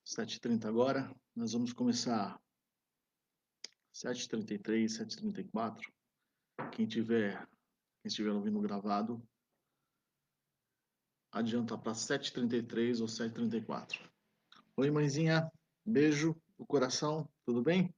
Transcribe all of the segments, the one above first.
7h30 agora. Nós vamos começar 7h33, 7h34. Quem estiver ouvindo gravado, adianta para 7h33 ou 7h34. Oi, mãezinha. Beijo no coração. Tudo bem?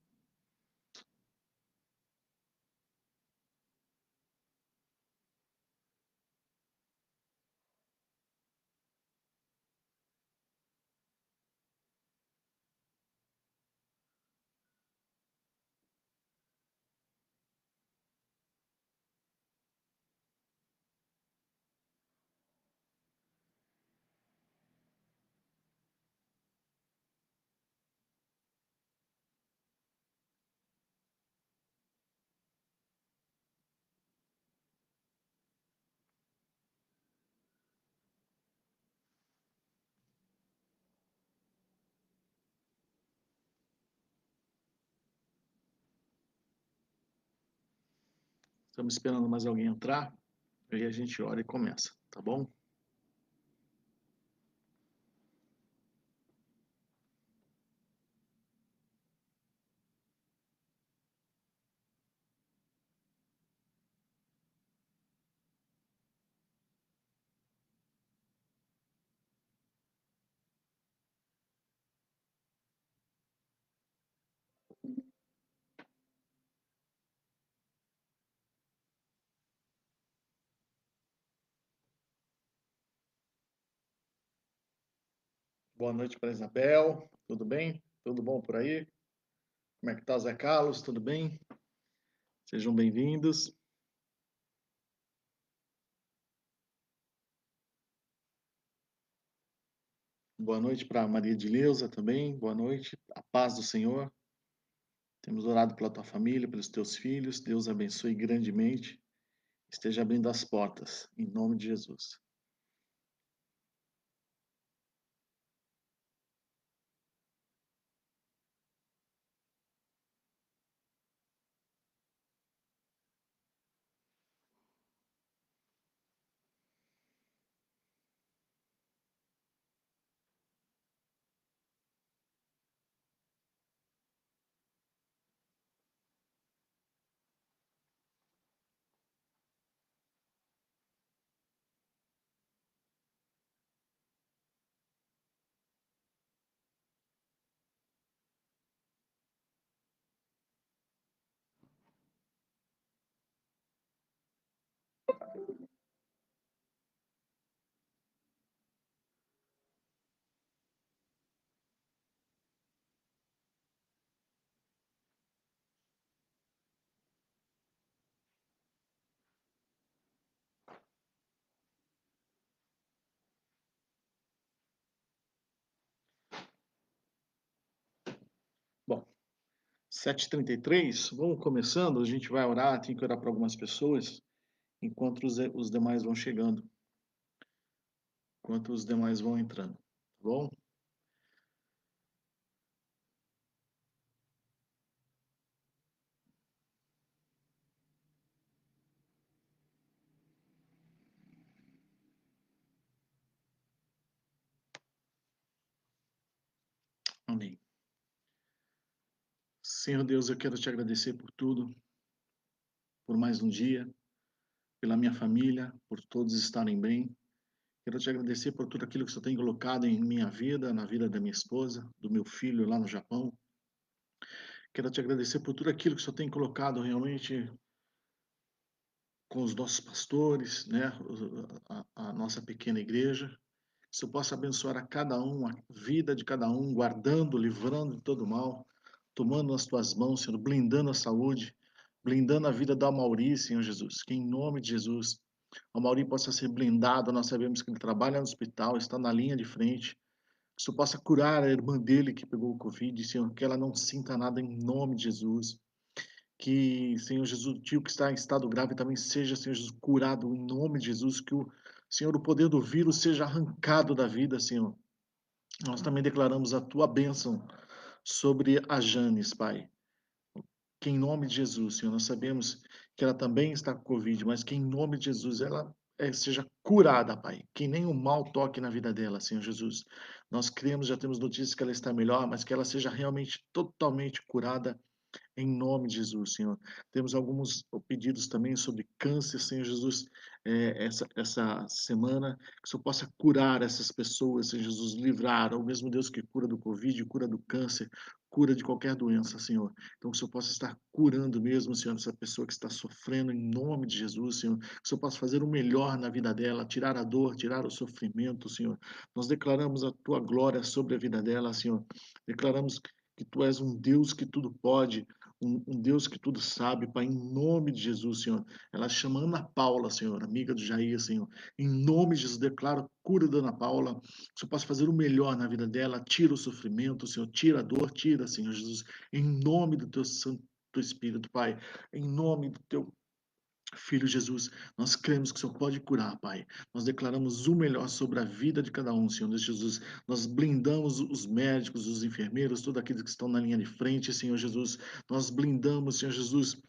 Estamos esperando mais alguém entrar. Aí a gente ora e começa, tá bom? Boa noite para Isabel. Tudo bem? Tudo bom por aí? Como é que tá, Zé Carlos? Tudo bem? Sejam bem-vindos. Boa noite para Maria de Leusa também. Boa noite. A paz do Senhor. Temos orado pela tua família, pelos teus filhos. Deus abençoe grandemente. Esteja abrindo as portas, em nome de Jesus. Bom, 7h33, vamos começando. A gente vai orar, tem que orar para algumas pessoas, enquanto os demais vão chegando, enquanto os demais vão entrando, tá bom? Amém. Senhor Deus, eu quero te agradecer por tudo, por mais um dia, pela minha família, por todos estarem bem. Quero te agradecer por tudo aquilo que o Senhor tem colocado em minha vida, na vida da minha esposa, do meu filho lá no Japão. Quero te agradecer por tudo aquilo que o Senhor tem colocado realmente com os nossos pastores, né? A nossa pequena igreja. Que o Senhor possa abençoar a cada um, a vida de cada um, guardando, livrando de todo mal, tomando nas tuas mãos, Senhor, blindando a saúde, blindando a vida da Amauri, Senhor Jesus. Que em nome de Jesus, a Amauri possa ser blindado. Nós sabemos que ele trabalha no hospital, está na linha de frente. Que o Senhor possa curar a irmã dele que pegou o Covid, Senhor, que ela não sinta nada em nome de Jesus. Que, Senhor Jesus, o tio que está em estado grave também seja, Senhor Jesus, curado em nome de Jesus. Que o Senhor, o poder do vírus seja arrancado da vida, Senhor. Nós também declaramos a tua bênção sobre a Janes, Pai. Que em nome de Jesus, Senhor, nós sabemos que ela também está com Covid, mas que em nome de Jesus ela seja curada, Pai. Que nenhum mal toque na vida dela, Senhor Jesus. Nós cremos, já temos notícias que ela está melhor, mas que ela seja realmente totalmente curada em nome de Jesus, Senhor. Temos alguns pedidos também sobre câncer, Senhor Jesus, essa semana, que o Senhor possa curar essas pessoas, Senhor Jesus, livrar, ao mesmo Deus que cura do Covid, cura do câncer, cura de qualquer doença, Senhor. Então, que o Senhor possa estar curando mesmo, Senhor, essa pessoa que está sofrendo, em nome de Jesus, Senhor. Que o Senhor possa fazer o melhor na vida dela, tirar a dor, tirar o sofrimento, Senhor. Nós declaramos a Tua glória sobre a vida dela, Senhor. Declaramos que Tu és um Deus que tudo pode, um Deus que tudo sabe, Pai, em nome de Jesus, Senhor. Ela chama Ana Paula, Senhor, amiga do Jair, Senhor. Em nome de Jesus, declaro cura da Ana Paula. Que o Senhor possa fazer o melhor na vida dela, tira o sofrimento, Senhor, tira a dor, tira, Senhor Jesus, em nome do Teu Santo Espírito, Pai, em nome do Teu Filho Jesus, nós cremos que o Senhor pode curar, Pai. Nós declaramos o melhor sobre a vida de cada um, Senhor Jesus. Nós blindamos os médicos, os enfermeiros, todos aqueles que estão na linha de frente, Senhor Jesus. Nós blindamos, Senhor Jesus,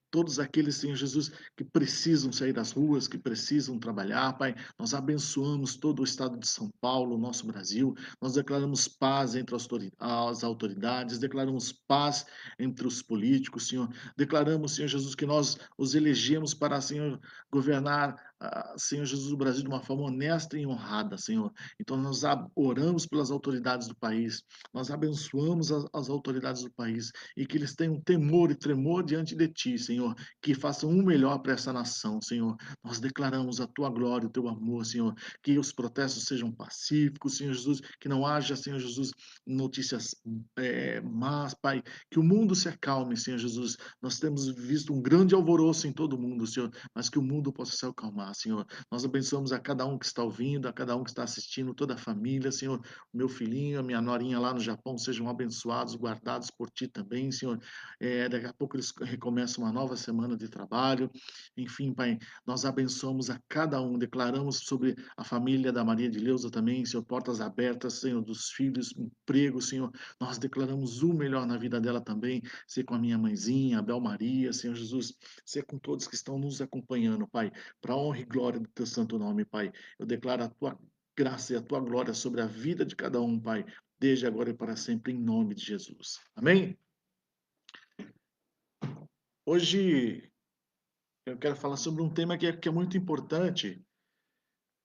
todos aqueles, Senhor Jesus, que precisam sair das ruas, que precisam trabalhar, Pai. Nós abençoamos todo o estado de São Paulo, nosso Brasil. Nós declaramos paz entre as autoridades, declaramos paz entre os políticos, Senhor. Declaramos, Senhor Jesus, que nós os elegemos para, Senhor, governar, Senhor Jesus, o Brasil de uma forma honesta e honrada, Senhor. Então, nós oramos pelas autoridades do país, nós abençoamos as autoridades do país e que eles tenham temor e tremor diante de Ti, Senhor, que façam o melhor para essa nação, Senhor. Nós declaramos a Tua glória, o Teu amor, Senhor, que os protestos sejam pacíficos, Senhor Jesus, que não haja, Senhor Jesus, notícias más, Pai, que o mundo se acalme, Senhor Jesus. Nós temos visto um grande alvoroço em todo o mundo, Senhor, mas que o mundo possa se acalmar, Senhor. Nós abençoamos a cada um que está ouvindo, a cada um que está assistindo, toda a família, Senhor. O meu filhinho, a minha norinha lá no Japão sejam abençoados, guardados por Ti também, Senhor. Daqui a pouco eles recomeçam uma nova semana de trabalho. Enfim, Pai, nós abençoamos a cada um, declaramos sobre a família da Maria de Leusa também, Senhor, portas abertas, Senhor, dos filhos, emprego, Senhor. Nós declaramos o melhor na vida dela também, ser com a minha mãezinha, a Bel Maria, Senhor Jesus, ser com todos que estão nos acompanhando, Pai, para a honra e glória do Teu santo nome, Pai. Eu declaro a Tua graça e a Tua glória sobre a vida de cada um, Pai, desde agora e para sempre, em nome de Jesus. Amém? Hoje eu quero falar sobre um tema que é muito importante,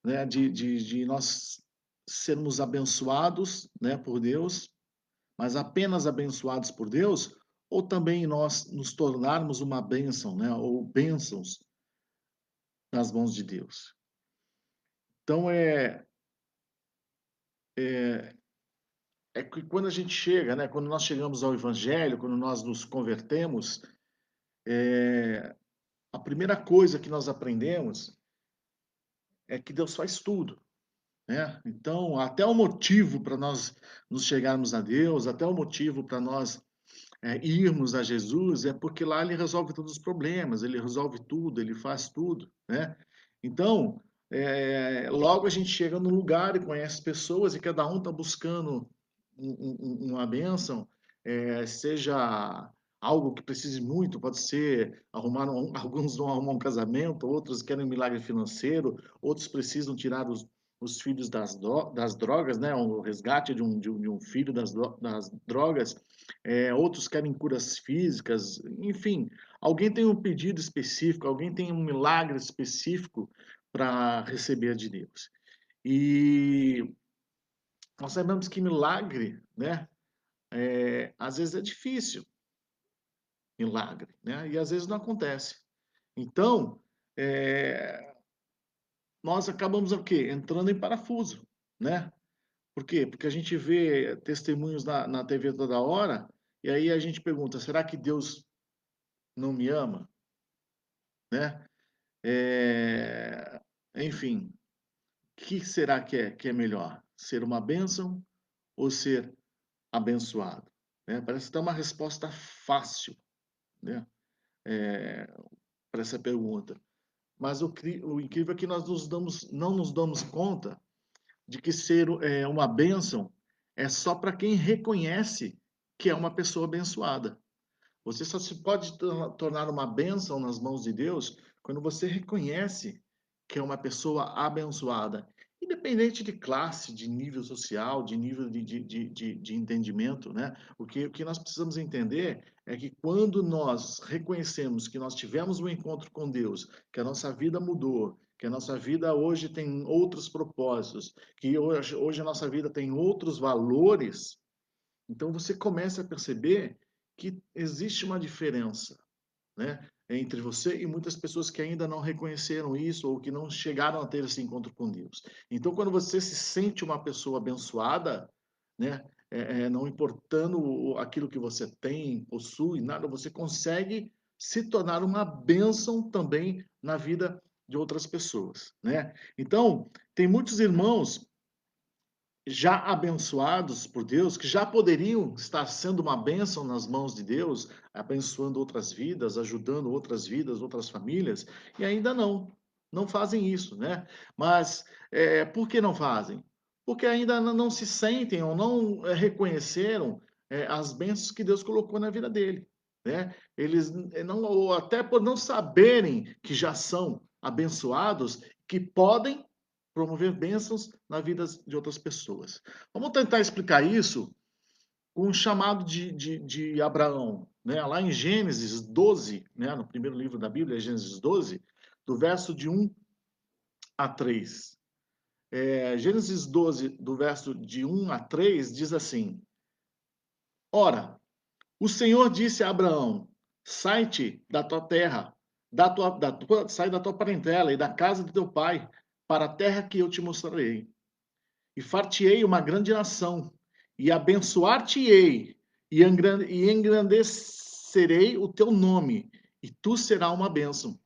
né, de nós sermos abençoados, né, por Deus, mas apenas abençoados por Deus, ou também nós nos tornarmos uma bênção, né, ou bênçãos nas mãos de Deus. Então é que quando a gente chega, né, quando nós chegamos ao Evangelho, quando nós nos convertemos, a primeira coisa que nós aprendemos é que Deus faz tudo, né? Então, até o motivo para nós nos chegarmos a Deus, até o motivo para nós irmos a Jesus, é porque lá ele resolve todos os problemas, ele resolve tudo, ele faz tudo, né? Então, logo a gente chega no lugar e conhece pessoas e cada um está buscando uma bênção, seja algo que precise muito, pode ser alguns não arrumam um casamento, outros querem um milagre financeiro, outros precisam tirar os filhos das drogas, né? O resgate de um filho das drogas, outros querem curas físicas, enfim, alguém tem um pedido específico, alguém tem um milagre específico para receber de Deus. E nós sabemos que milagre, né? Às vezes é difícil, milagre, né? E às vezes não acontece. Então, nós acabamos o quê? Entrando em parafuso, né? Por quê? Porque a gente vê testemunhos na TV toda hora, e aí a gente pergunta, será que Deus não me ama? Né? É, enfim, o que será que é melhor? Ser uma bênção ou ser abençoado? Né? Parece que dá uma resposta fácil, né? Para essa pergunta. Mas o incrível é que nós não nos damos conta de que ser uma bênção é só para quem reconhece que é uma pessoa abençoada. Você só se pode tornar uma bênção nas mãos de Deus quando você reconhece que é uma pessoa abençoada independente de classe, de nível social, de nível de entendimento, né? O que nós precisamos entender é que quando nós reconhecemos que nós tivemos um encontro com Deus, que a nossa vida mudou, que a nossa vida hoje tem outros propósitos, que hoje a nossa vida tem outros valores, então você começa a perceber que existe uma diferença, né, entre você e muitas pessoas que ainda não reconheceram isso ou que não chegaram a ter esse encontro com Deus. Então, quando você se sente uma pessoa abençoada, né, não importando aquilo que você tem, possui, nada, você consegue se tornar uma bênção também na vida de outras pessoas, né? Então, tem muitos irmãos já abençoados por Deus, que já poderiam estar sendo uma bênção nas mãos de Deus, abençoando outras vidas, ajudando outras vidas, outras famílias, e ainda não fazem isso, né? Mas por que não fazem? Porque ainda não se sentem ou não reconheceram as bênçãos que Deus colocou na vida dele, né? Eles não, ou até por não saberem que já são abençoados, que podem promover bênçãos na vida de outras pessoas. Vamos tentar explicar isso com o chamado de Abraão. Né? Lá em Gênesis 12, né? No primeiro livro da Bíblia, Gênesis 12, do verso de 1 a 3. Gênesis 12, do verso de 1 a 3, diz assim: Ora, o Senhor disse a Abraão: Sai-te da tua terra, sai da tua parentela e da casa de teu pai, para a terra que eu te mostrarei. E far-te-ei uma grande nação, e abençoar-te-ei, e engrandecerei o teu nome, e tu serás uma bênção.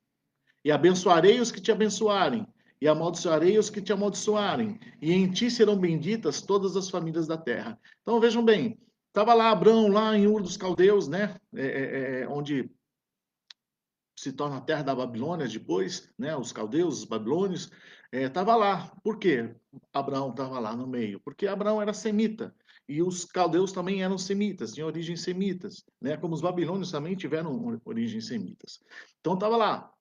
E abençoarei os que te abençoarem, e amaldiçoarei os que te amaldiçoarem, e em ti serão benditas todas as famílias da terra. Então vejam bem, estava lá Abraão, lá em Ur dos Caldeus, né? Onde se torna a terra da Babilônia depois, né? Os caldeus, os babilônios, estava lá. Por quê? Abraão estava lá no meio? Porque Abraão era semita. E os caldeus também eram semitas, tinham origens semitas, né? Como os babilônios também tiveram origens semitas. Então estava lá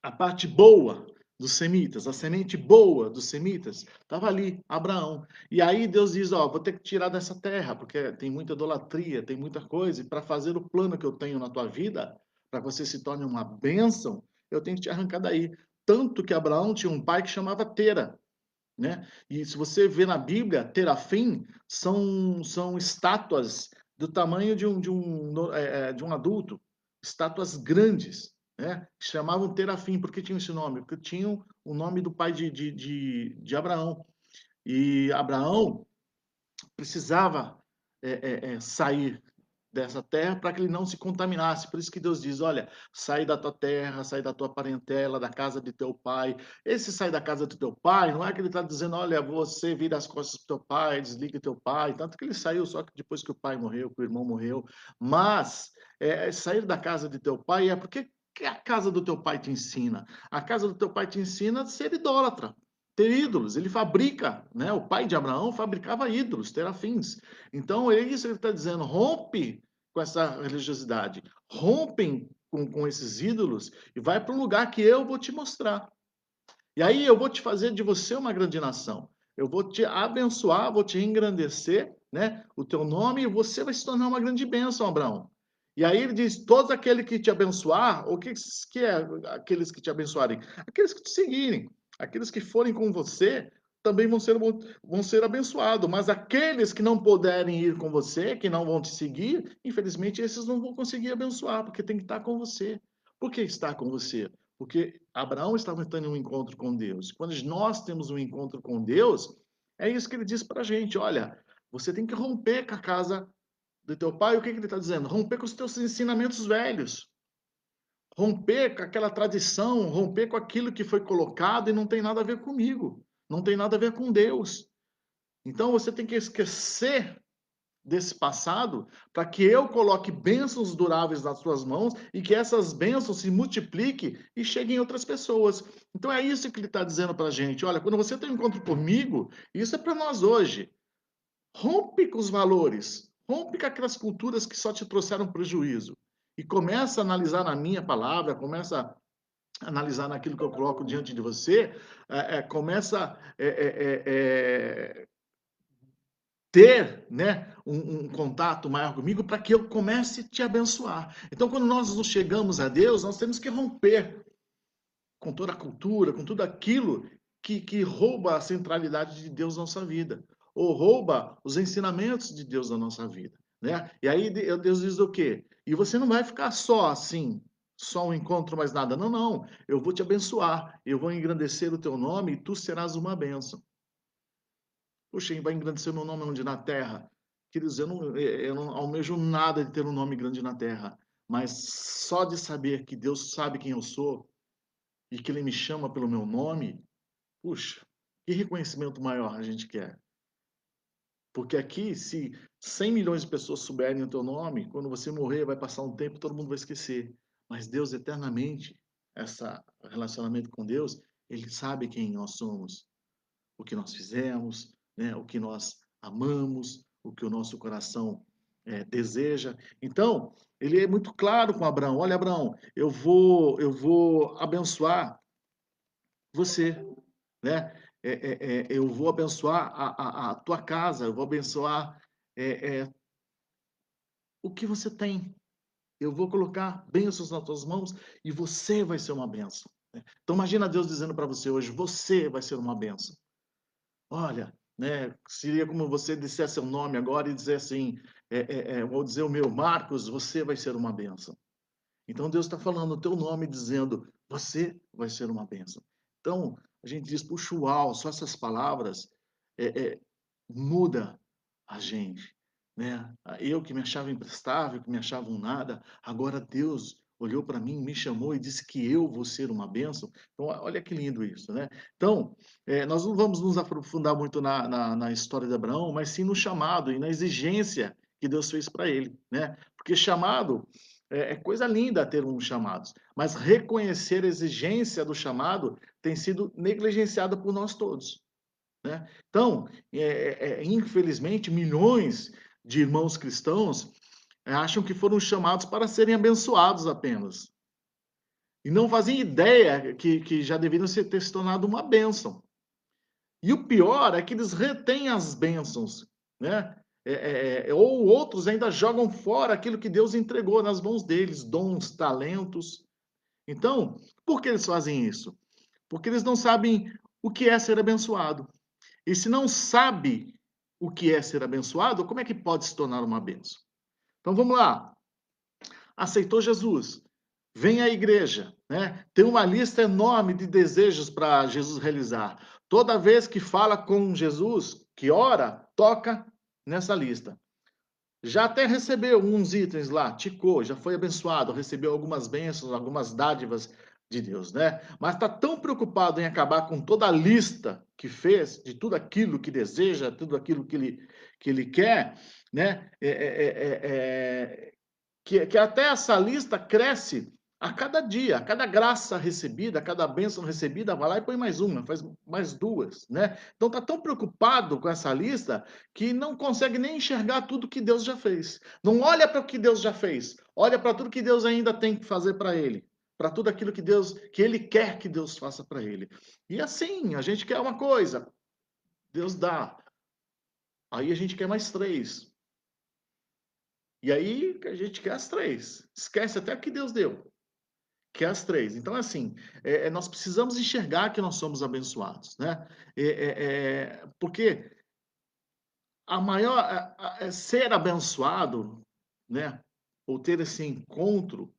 a parte boa dos semitas, a semente boa dos semitas, estava ali, Abraão. E aí Deus diz, ó, vou ter que tirar dessa terra, porque tem muita idolatria, tem muita coisa, e para fazer o plano que eu tenho na tua vida, para que você se torne uma bênção, eu tenho que te arrancar daí. Tanto que Abraão tinha um pai que chamava Tera, né? E se você vê na Bíblia, Terafim são estátuas do tamanho de um adulto, estátuas grandes, né? Chamavam Terafim, por que tinham esse nome? Porque tinham o nome do pai de Abraão. E Abraão precisava sair dessa terra para que ele não se contaminasse. Por isso que Deus diz: olha, sai da tua terra, sai da tua parentela, da casa de teu pai. Esse sai da casa de teu pai, não é que ele está dizendo: olha, você vira as costas para teu pai, desliga teu pai. Tanto que ele saiu só que depois que o pai morreu, que o irmão morreu. Mas sair da casa de teu pai é porque que a casa do teu pai te ensina? A casa do teu pai te ensina a ser idólatra, ter ídolos. Ele fabrica, né? O pai de Abraão fabricava ídolos, terafins. Então, é isso que ele está dizendo: rompe com essa religiosidade, rompem com esses ídolos e vai para um lugar que eu vou te mostrar. E aí eu vou te fazer de você uma grande nação. Eu vou te abençoar, vou te engrandecer, né? O teu nome, e você vai se tornar uma grande bênção, Abraão. E aí ele diz: todos aqueles que te abençoar, o que é aqueles que te abençoarem? Aqueles que te seguirem, aqueles que forem com você, também vão ser abençoados. Mas aqueles que não puderem ir com você, que não vão te seguir, infelizmente esses não vão conseguir abençoar, porque tem que estar com você. Por que estar com você? Porque Abraão estava tendo um encontro com Deus. Quando nós temos um encontro com Deus, é isso que ele diz para a gente: olha, você tem que romper com a casa do teu pai. O que ele está dizendo? Romper com os teus ensinamentos velhos. Romper com aquela tradição, romper com aquilo que foi colocado e não tem nada a ver comigo. Não tem nada a ver com Deus. Então você tem que esquecer desse passado para que eu coloque bênçãos duráveis nas suas mãos e que essas bênçãos se multipliquem e cheguem em outras pessoas. Então é isso que ele está dizendo para a gente. Olha, quando você tem um encontro comigo, isso é para nós hoje. Rompe com os valores, rompe com aquelas culturas que só te trouxeram prejuízo e começa a analisar na minha palavra, começa analisar naquilo que eu coloco diante de você, começa ter, né, um contato maior comigo para que eu comece a te abençoar. Então, quando nós nos chegamos a Deus, nós temos que romper com toda a cultura, com tudo aquilo que rouba a centralidade de Deus na nossa vida, ou rouba os ensinamentos de Deus na nossa vida, né? E aí Deus diz o quê? E você não vai ficar só assim, só um encontro mais nada. Não, não. Eu vou te abençoar, eu vou engrandecer o teu nome e tu serás uma bênção. Puxa, vai engrandecer meu nome onde na terra? Queridos, eu não almejo nada de ter um nome grande na terra, mas só de saber que Deus sabe quem eu sou e que Ele me chama pelo meu nome, puxa, que reconhecimento maior a gente quer? Porque aqui, se 100 milhões de pessoas souberem o teu nome, quando você morrer, vai passar um tempo, todo mundo vai esquecer. Mas Deus eternamente, esse relacionamento com Deus, Ele sabe quem nós somos, o que nós fizemos, né? O que nós amamos, o que o nosso coração deseja. Então, ele é muito claro com Abraão. Olha, Abraão, eu vou abençoar você, né? Eu vou abençoar a tua casa, eu vou abençoar o que você tem. Eu vou colocar bênçãos nas tuas mãos e você vai ser uma bênção. Né? Então imagina Deus dizendo para você hoje, você vai ser uma bênção. Olha, né? Seria como você disser seu nome agora e dizer assim, vou dizer o meu, Marcos, você vai ser uma bênção. Então Deus está falando o teu nome, dizendo, você vai ser uma bênção. Então a gente diz, puxa, uau, só essas palavras é, é, muda a gente, né? Eu que me achava imprestável, que me achava um nada, agora Deus olhou para mim, me chamou e disse que eu vou ser uma bênção. Então, olha que lindo isso, né? Então, nós não vamos nos aprofundar muito na história de Abraão, mas sim no chamado e na exigência que Deus fez para ele, né? Porque chamado é coisa linda ter um chamado, mas reconhecer a exigência do chamado tem sido negligenciada por nós todos. Né? Então, infelizmente, milhões de irmãos cristãos acham que foram chamados para serem abençoados apenas. E não fazem ideia que já deveriam ter se tornado uma bênção. E o pior é que eles retêm as bênçãos, né? Ou outros ainda jogam fora aquilo que Deus entregou nas mãos deles, dons, talentos. Então, por que eles fazem isso? Porque eles não sabem o que é ser abençoado. E se não sabe o que é ser abençoado, como é que pode se tornar uma bênção? Então vamos lá. Aceitou Jesus, vem à igreja, né? Tem uma lista enorme de desejos para Jesus realizar. Toda vez que fala com Jesus, que ora, toca nessa lista. Já até recebeu uns itens lá, ticou, já foi abençoado, recebeu algumas bênçãos, algumas dádivas de Deus, né? Mas está tão preocupado em acabar com toda a lista que fez, de tudo aquilo que deseja, tudo aquilo que ele quer, né? Que até essa lista cresce a cada dia, a cada graça recebida, a cada bênção recebida, vai lá e põe mais uma, faz mais duas, né? Então tá tão preocupado com essa lista que não consegue nem enxergar tudo que Deus já fez. Não olha para o que Deus já fez, olha para tudo que Deus ainda tem que fazer para ele, para tudo aquilo que ele quer que Deus faça para ele. E assim, a gente quer uma coisa, Deus dá. Aí a gente quer mais três. E aí a gente quer as três. Esquece até o que Deus deu. Que é as três. Então, assim, nós precisamos enxergar que nós somos abençoados, né? Porque a maior, ser abençoado, né? Ou ter esse encontro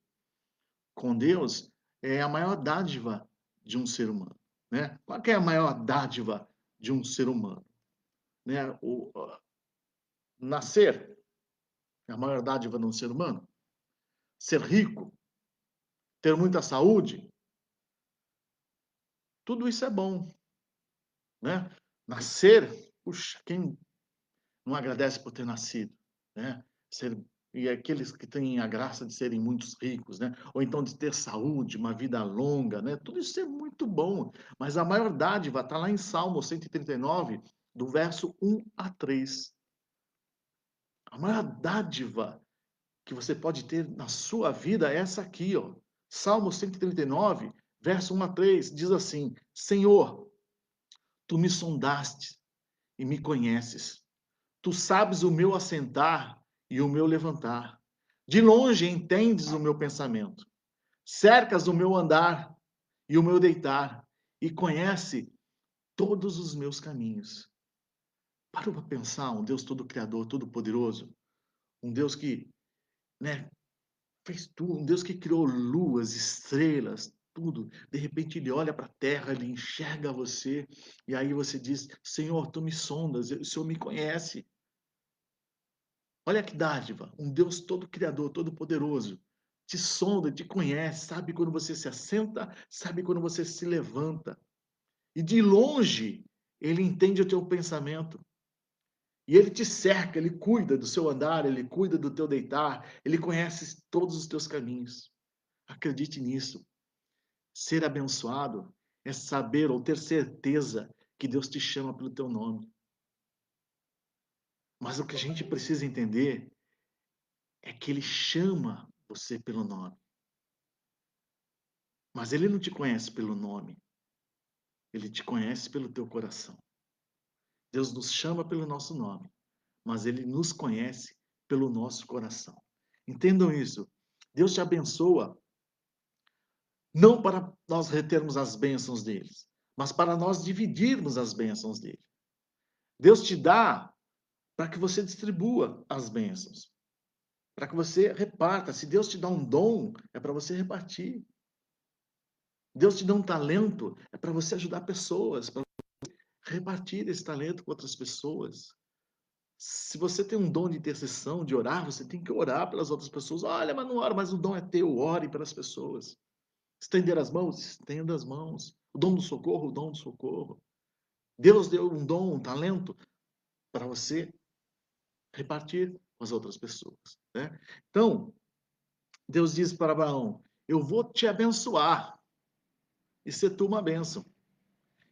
com Deus é a maior dádiva de um ser humano, né? Qual que é a maior dádiva de um ser humano, né? Nascer é a maior dádiva de um ser humano. Ser rico, ter muita saúde, tudo isso é bom, né? Nascer, puxa, quem não agradece por ter nascido, né? E aqueles que têm a graça de serem muito ricos, né? Ou então de ter saúde, uma vida longa, né? Tudo isso é muito bom, mas a maior dádiva está lá em Salmo 139, do verso 1 a 3. A maior dádiva que você pode ter na sua vida é essa aqui, ó. Salmo 139, Verso 1 a 3 diz assim: Senhor, tu me sondaste e me conheces. Tu sabes o meu assentar e o meu levantar. De longe entendes o meu pensamento. Cercas o meu andar e o meu deitar, e conhece todos os meus caminhos. Parou para pensar, um Deus todo criador, todo poderoso, um Deus que, né, fez tudo, um Deus que criou luas, estrelas, tudo. De repente ele olha para a terra, ele enxerga você, e aí você diz: Senhor, tu me sondas, o Senhor me conhece. Olha que dádiva, um Deus todo criador, todo poderoso, te sonda, te conhece, sabe quando você se assenta, sabe quando você se levanta. E de longe, ele entende o teu pensamento. E ele te cerca, ele cuida do seu andar, ele cuida do teu deitar, ele conhece todos os teus caminhos. Acredite nisso. Ser abençoado é saber ou ter certeza que Deus te chama pelo teu nome. Mas o que a gente precisa entender é que ele chama você pelo nome. Mas ele não te conhece pelo nome. Ele te conhece pelo teu coração. Deus nos chama pelo nosso nome, mas ele nos conhece pelo nosso coração. Entendam isso. Deus te abençoa não para nós retermos as bênçãos deles, mas para nós dividirmos as bênçãos dele. Deus te dá para que você distribua as bênçãos, para que você reparta. Se Deus te dá um dom, é para você repartir. Deus te dá um talento, é para você ajudar pessoas, para repartir esse talento com outras pessoas. Se você tem um dom de intercessão, de orar, você tem que orar pelas outras pessoas. Olha, mas não ora, mas o dom é teu, ore pelas pessoas. Estender as mãos, estenda as mãos. O dom do socorro, o dom do socorro. Deus deu um dom, um talento para você repartir com as outras pessoas, né? Então, Deus diz para Abraão: eu vou te abençoar e ser tu uma bênção.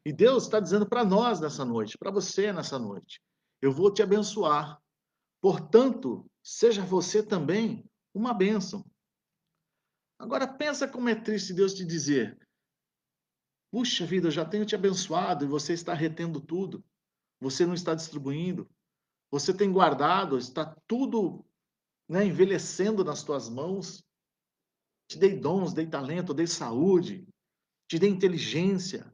E Deus está dizendo para nós nessa noite, para você nessa noite: eu vou te abençoar. Portanto, seja você também uma bênção. Agora pensa como é triste Deus te dizer: puxa vida, eu já tenho te abençoado e você está retendo tudo. Você não está distribuindo. Você tem guardado, está tudo, né, envelhecendo nas tuas mãos. Te dei dons, dei talento, dei saúde, te dei inteligência,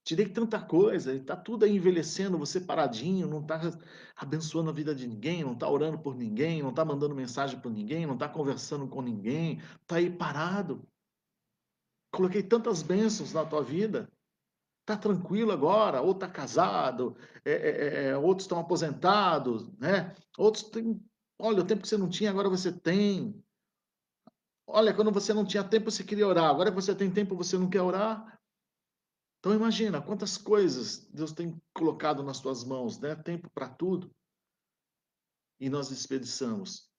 te dei tanta coisa, e está tudo aí envelhecendo, você paradinho, não está abençoando a vida de ninguém, não está orando por ninguém, não está mandando mensagem para ninguém, não está conversando com ninguém, está aí parado. Coloquei tantas bênçãos na tua vida, está tranquilo agora, ou está casado, outros estão aposentados, né? Outros têm, olha, o tempo que você não tinha, agora você tem. Olha, quando você não tinha tempo, você queria orar, agora que você tem tempo, você não quer orar. Então imagina quantas coisas Deus tem colocado nas tuas mãos, né? Tempo para tudo. E nós desperdiçamos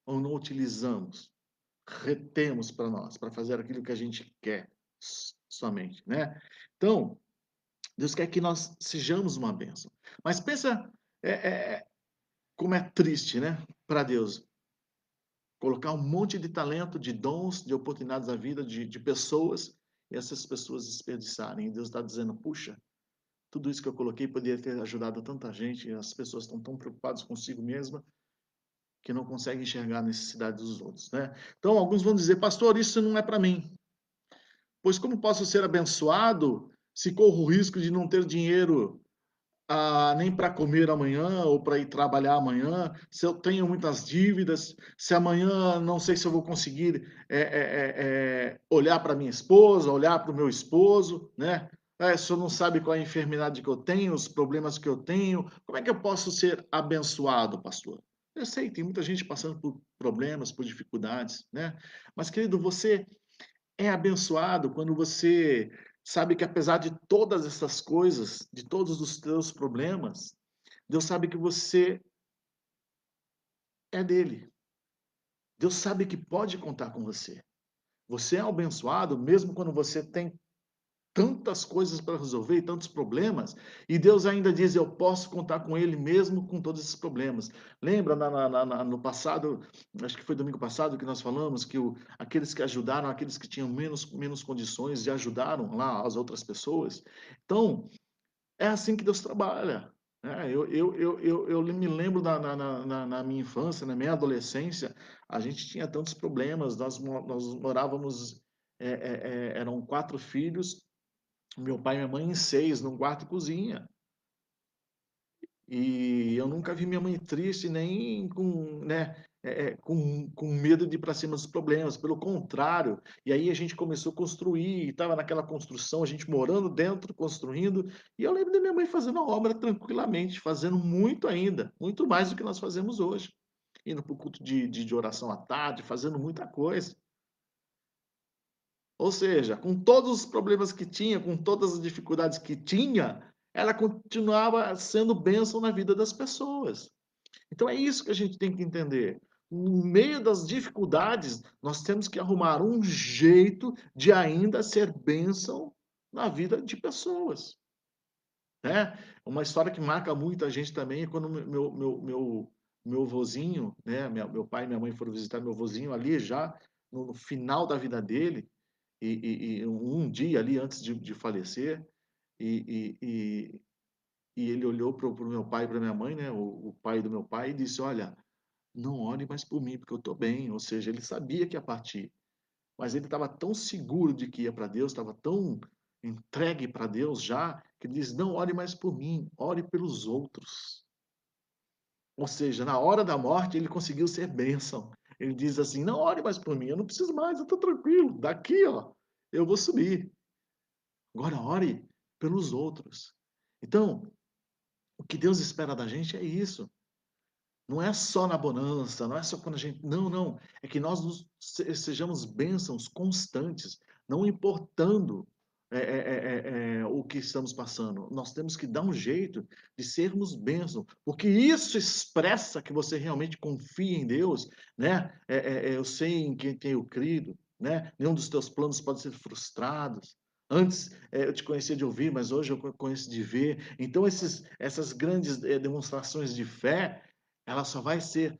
ou não utilizamos, retemos para nós, para fazer aquilo que a gente quer somente, né? Então, Deus quer que nós sejamos uma bênção. Mas pensa como é triste, né? Para Deus. Colocar um monte de talento, de dons, de oportunidades da vida, de pessoas, e essas pessoas desperdiçarem. E Deus está dizendo, puxa, tudo isso que eu coloquei poderia ter ajudado tanta gente, e as pessoas estão tão preocupadas consigo mesma, que não conseguem enxergar a necessidade dos outros, né? Então, alguns vão dizer, pastor, isso não é para mim. Pois como posso ser abençoado se corro o risco de não ter dinheiro nem para comer amanhã ou para ir trabalhar amanhã, se eu tenho muitas dívidas, se amanhã não sei se eu vou conseguir olhar para minha esposa, olhar para o meu esposo, né? Se eu não sabe qual é a enfermidade que eu tenho, os problemas que eu tenho, como é que eu posso ser abençoado, pastor? Eu sei, tem muita gente passando por problemas, por dificuldades, né? Mas, querido, você é abençoado quando você sabe que apesar de todas essas coisas, de todos os teus problemas, Deus sabe que você é dele. Deus sabe que pode contar com você. Você é abençoado mesmo quando você tem tantas coisas para resolver e tantos problemas, e Deus ainda diz: eu posso contar com Ele mesmo com todos esses problemas. Lembra no passado, acho que foi domingo passado que nós falamos que aqueles que ajudaram, aqueles que tinham menos condições e ajudaram lá as outras pessoas. Então, é assim que Deus trabalha. Né? Eu me lembro na minha infância, na minha adolescência, a gente tinha tantos problemas, nós morávamos, eram 4 filhos, meu pai e minha mãe em 6, num quarto e cozinha. E eu nunca vi minha mãe triste, nem com, né, com medo de ir para cima dos problemas. Pelo contrário, e aí a gente começou a construir, estava naquela construção, a gente morando dentro, construindo. E eu lembro da minha mãe fazendo a obra tranquilamente, fazendo muito ainda, muito mais do que nós fazemos hoje. Indo para o culto de oração à tarde, fazendo muita coisa. Ou seja, com todos os problemas que tinha, com todas as dificuldades que tinha, ela continuava sendo bênção na vida das pessoas. Então é isso que a gente tem que entender. No meio das dificuldades, nós temos que arrumar um jeito de ainda ser bênção na vida de pessoas. Né? Uma história que marca muito a gente também é quando meu vozinho, né? Meu pai e minha mãe foram visitar meu vozinho ali já no final da vida dele, e um dia ali antes de falecer, e, e, e, e ele olhou para o meu pai e para minha mãe, né? O pai do meu pai, e disse: Olha, não ore mais por mim, porque eu estou bem. Ou seja, ele sabia que ia partir, mas ele estava tão seguro de que ia para Deus, estava tão entregue para Deus já, que ele diz: Não ore mais por mim, ore pelos outros. Ou seja, na hora da morte, ele conseguiu ser bênção. Ele diz assim: Não ore mais por mim, eu não preciso mais, eu estou tranquilo. Daqui, ó, eu vou subir. Agora ore pelos outros. Então, o que Deus espera da gente é isso. Não é só na bonança, não é só quando a gente. Não, não. É que nós sejamos bênçãos constantes, não importando o que estamos passando. Nós temos que dar um jeito de sermos bênçãos, porque isso expressa que você realmente confia em Deus, né? Eu sei em quem tenho crido, né? Nenhum dos teus planos pode ser frustrado. Antes eu te conhecia de ouvir, mas hoje eu conheço de ver. Então, essas grandes demonstrações de fé, ela só vai ser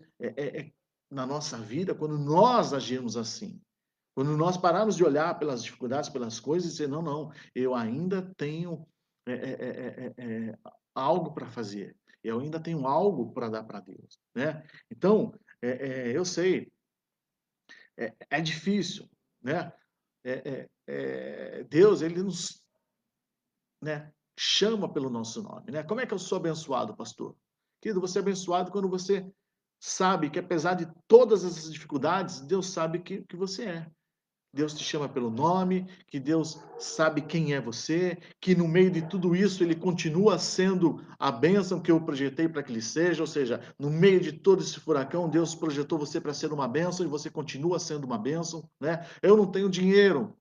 na nossa vida quando nós agirmos assim. Quando nós pararmos de olhar pelas dificuldades, pelas coisas, e dizer, não, não, eu ainda tenho é, é, é, é, algo para fazer. Eu ainda tenho algo para dar para Deus. Né? Então, eu sei, é difícil. Né? Deus, ele nos, né, chama pelo nosso nome. Né? Como é que eu sou abençoado, pastor? Querido, você é abençoado quando você sabe que, apesar de todas essas dificuldades, Deus sabe que você é. Deus te chama pelo nome, que Deus sabe quem é você, que no meio de tudo isso ele continua sendo a bênção que eu projetei para que ele seja, ou seja, no meio de todo esse furacão, Deus projetou você para ser uma bênção e você continua sendo uma bênção, né? Eu não tenho dinheiro,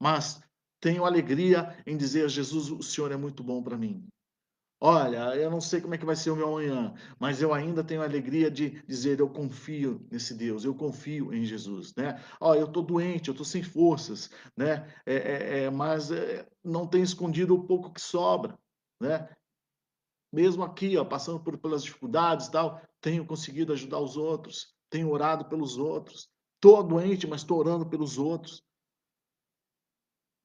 mas tenho alegria em dizer a Jesus, o Senhor é muito bom para mim. Olha, eu não sei como é que vai ser o meu amanhã, mas eu ainda tenho a alegria de dizer eu confio nesse Deus, eu confio em Jesus, né? Ó, eu estou doente, eu estou sem forças, né? Mas não tenho escondido o pouco que sobra, né? Mesmo aqui, ó, passando pelas dificuldades e tal, tenho conseguido ajudar os outros, tenho orado pelos outros. Estou doente, mas estou orando pelos outros.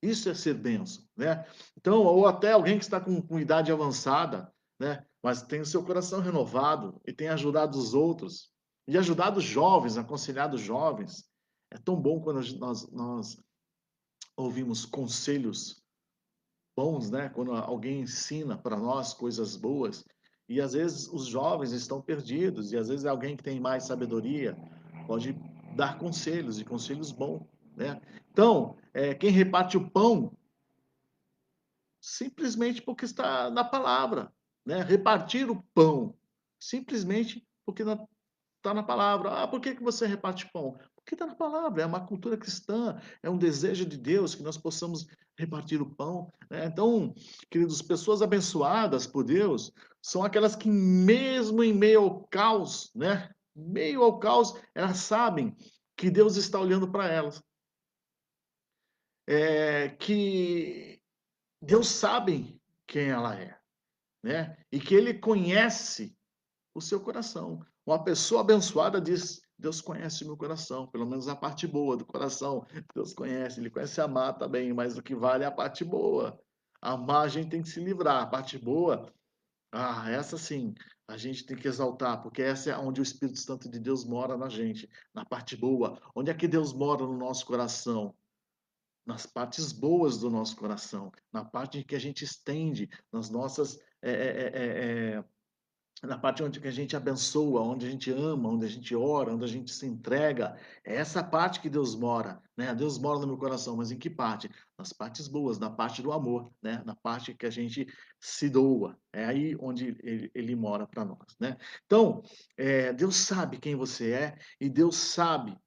Isso é ser bênção, né? Então, ou até alguém que está com idade avançada, né? Mas tem o seu coração renovado e tem ajudado os outros e ajudado os jovens, aconselhado os jovens. É tão bom quando nós ouvimos conselhos bons, né? Quando alguém ensina para nós coisas boas. E às vezes os jovens estão perdidos, e às vezes alguém que tem mais sabedoria pode dar conselhos, e conselhos bons, né? Então, quem reparte o pão simplesmente porque está na palavra, né? Repartir o pão, simplesmente porque está na palavra. Ah, por que você reparte pão? Porque está na palavra, é uma cultura cristã, é um desejo de Deus que nós possamos repartir o pão. Né? Então, queridos, pessoas abençoadas por Deus são aquelas que, mesmo em meio ao caos, né? Meio ao caos, elas sabem que Deus está olhando para elas. que Deus sabe quem ela é, né? E que Ele conhece o seu coração. Uma pessoa abençoada diz: Deus conhece o meu coração, pelo menos a parte boa do coração. Deus conhece, Ele conhece amar também, mas o que vale é a parte boa. Amar a gente tem que se livrar, a parte boa, essa sim, a gente tem que exaltar, porque essa é onde o Espírito Santo de Deus mora na gente, na parte boa. Onde é que Deus mora no nosso coração? Nas partes boas do nosso coração, na parte em que a gente estende, nas nossas na parte onde que a gente abençoa, onde a gente ama, onde a gente ora, onde a gente se entrega. É essa parte que Deus mora, né? Deus mora no meu coração, mas em que parte? Nas partes boas, na parte do amor, né? Na parte que a gente se doa. É aí onde ele mora para nós, né? Então, Deus sabe quem você é e Deus sabe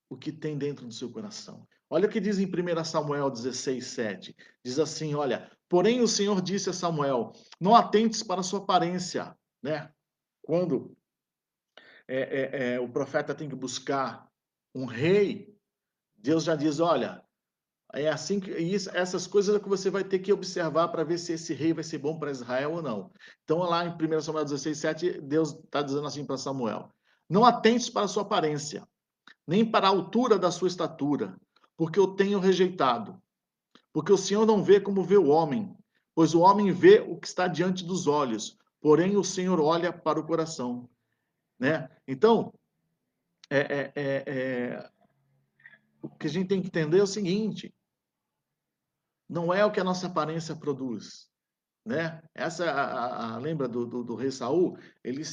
o que tem dentro do seu coração. Olha o que diz em 1 Samuel 16:7. Diz assim, olha, porém o Senhor disse a Samuel, não atentes para a sua aparência, né? Quando o profeta tem que buscar um rei, Deus já diz, olha, é assim que essas coisas é que você vai ter que observar para ver se esse rei vai ser bom para Israel ou não. Então, lá em 1 Samuel 16:7, Deus está dizendo assim para Samuel, não atentes para a sua aparência, nem para a altura da sua estatura, porque eu tenho rejeitado. Porque o Senhor não vê como vê o homem, pois o homem vê o que está diante dos olhos, porém o Senhor olha para o coração, né? Então, é, é, é, o que a gente tem que entender é o seguinte: não é o que a nossa aparência produz, né? Essa lembra do rei Saul? Ele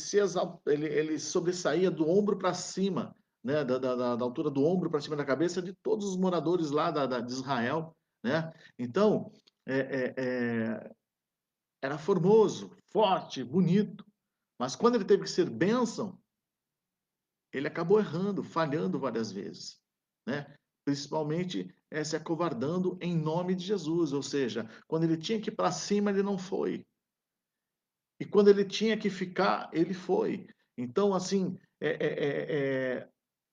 sobressaía do ombro para cima, né? Da altura do ombro para cima da cabeça de todos os moradores lá de Israel, né? Então era formoso, forte, bonito, mas quando ele teve que ser bênção, ele acabou errando, falhando várias vezes, né? Principalmente se acovardando em nome de Jesus, ou seja, quando ele tinha que ir para cima, ele não foi. E quando ele tinha que ficar, ele foi. Então, assim,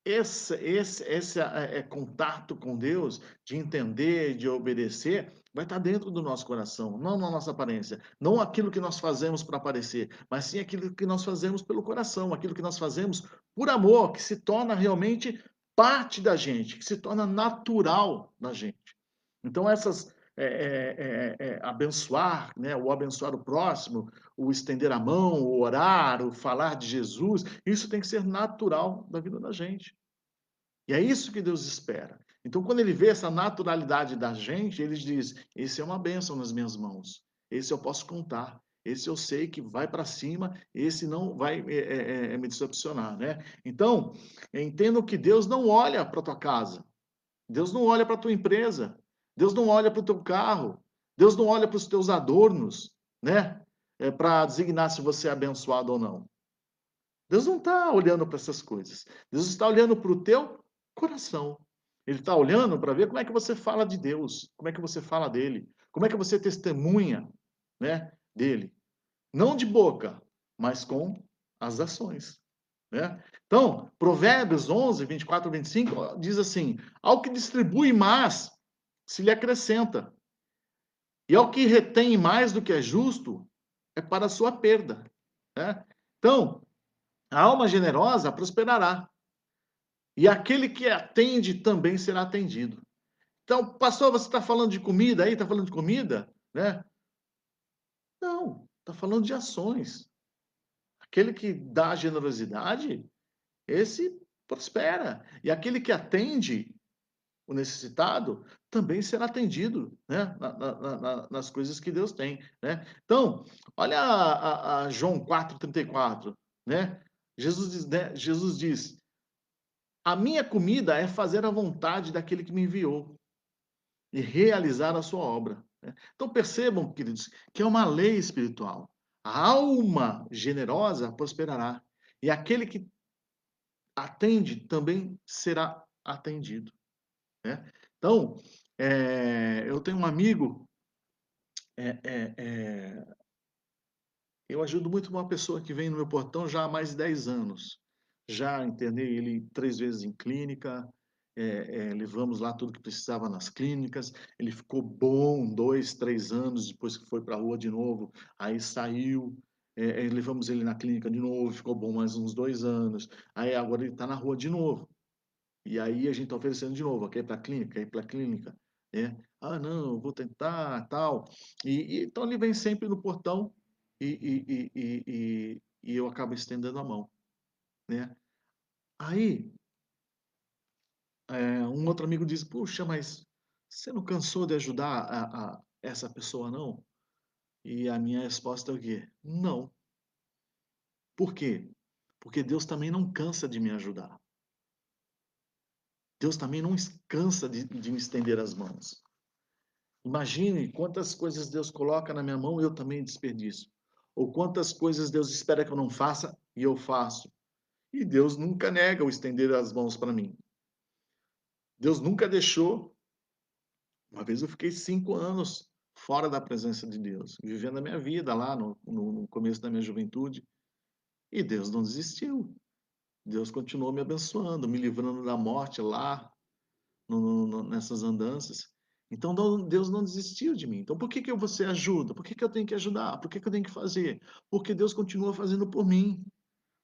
esse contato com Deus, de entender, de obedecer, vai estar dentro do nosso coração, não na nossa aparência. Não aquilo que nós fazemos para aparecer, mas sim aquilo que nós fazemos pelo coração, aquilo que nós fazemos por amor, que se torna realmente parte da gente, que se torna natural na gente. Então, abençoar, né, o abençoar o próximo, o estender a mão, o orar, o falar de Jesus, isso tem que ser natural da vida da gente. E é isso que Deus espera. Então, quando ele vê essa naturalidade da gente, ele diz: esse é uma bênção nas minhas mãos. Esse eu posso contar. Esse eu sei que vai para cima. Esse não vai me decepcionar, né? Então, entendo que Deus não olha para tua casa. Deus não olha para tua empresa. Deus não olha para o teu carro. Deus não olha para os teus adornos, né? Para designar se você é abençoado ou não. Deus não está olhando para essas coisas. Deus está olhando para o teu coração. Ele está olhando para ver como é que você fala de Deus, como é que você fala dele, como é que você testemunha, né, dele. Não de boca, mas com as ações, né? Então, Provérbios 11, 24 e 25 diz assim: ao que distribui mais, se lhe acrescenta, e ao que retém mais do que é justo, é para a sua perda, né? Então, a alma generosa prosperará, e aquele que atende também será atendido. Então, pastor, você está falando de comida aí? Está falando de comida? Né? Não, está falando de ações. Aquele que dá generosidade, esse prospera. E aquele que atende o necessitado também será atendido, né? Nas coisas que Deus tem, né? Então, olha a João 4,34, né? Jesus diz: a minha comida é fazer a vontade daquele que me enviou e realizar a sua obra, né? Então percebam, queridos, que é uma lei espiritual. A alma generosa prosperará e aquele que atende também será atendido, né? Então, eu tenho um amigo, é, é, é, eu ajudo muito uma pessoa que vem no meu portão já há mais de 10 anos. Já internei ele 3 vezes em clínica, levamos lá tudo que precisava nas clínicas, ele ficou bom 2, 3 anos, depois que foi para a rua de novo, aí saiu, levamos ele na clínica de novo, ficou bom mais uns 2 anos, aí agora ele está na rua de novo. E aí a gente está oferecendo de novo, quer ir para a clínica, quer ir para a clínica, né? Ah, não, eu vou tentar, tal. Então ele vem sempre no portão e eu acabo estendendo a mão, né? Aí um outro amigo diz, puxa, mas você não cansou de ajudar essa pessoa, não? E a minha resposta é o quê? Não. Por quê? Porque Deus também não cansa de me ajudar. Deus também não cansa de me estender as mãos. Imagine quantas coisas Deus coloca na minha mão e eu também desperdiço. Ou quantas coisas Deus espera que eu não faça e eu faço. E Deus nunca nega o estender as mãos para mim. Deus nunca deixou. Uma vez eu fiquei 5 anos fora da presença de Deus, vivendo a minha vida lá no começo da minha juventude. E Deus não desistiu. Deus continuou me abençoando, me livrando da morte lá, nessas andanças. Então Deus não desistiu de mim. Então por que você ajuda? Por que eu tenho que ajudar? Por que eu tenho que fazer? Porque Deus continua fazendo por mim.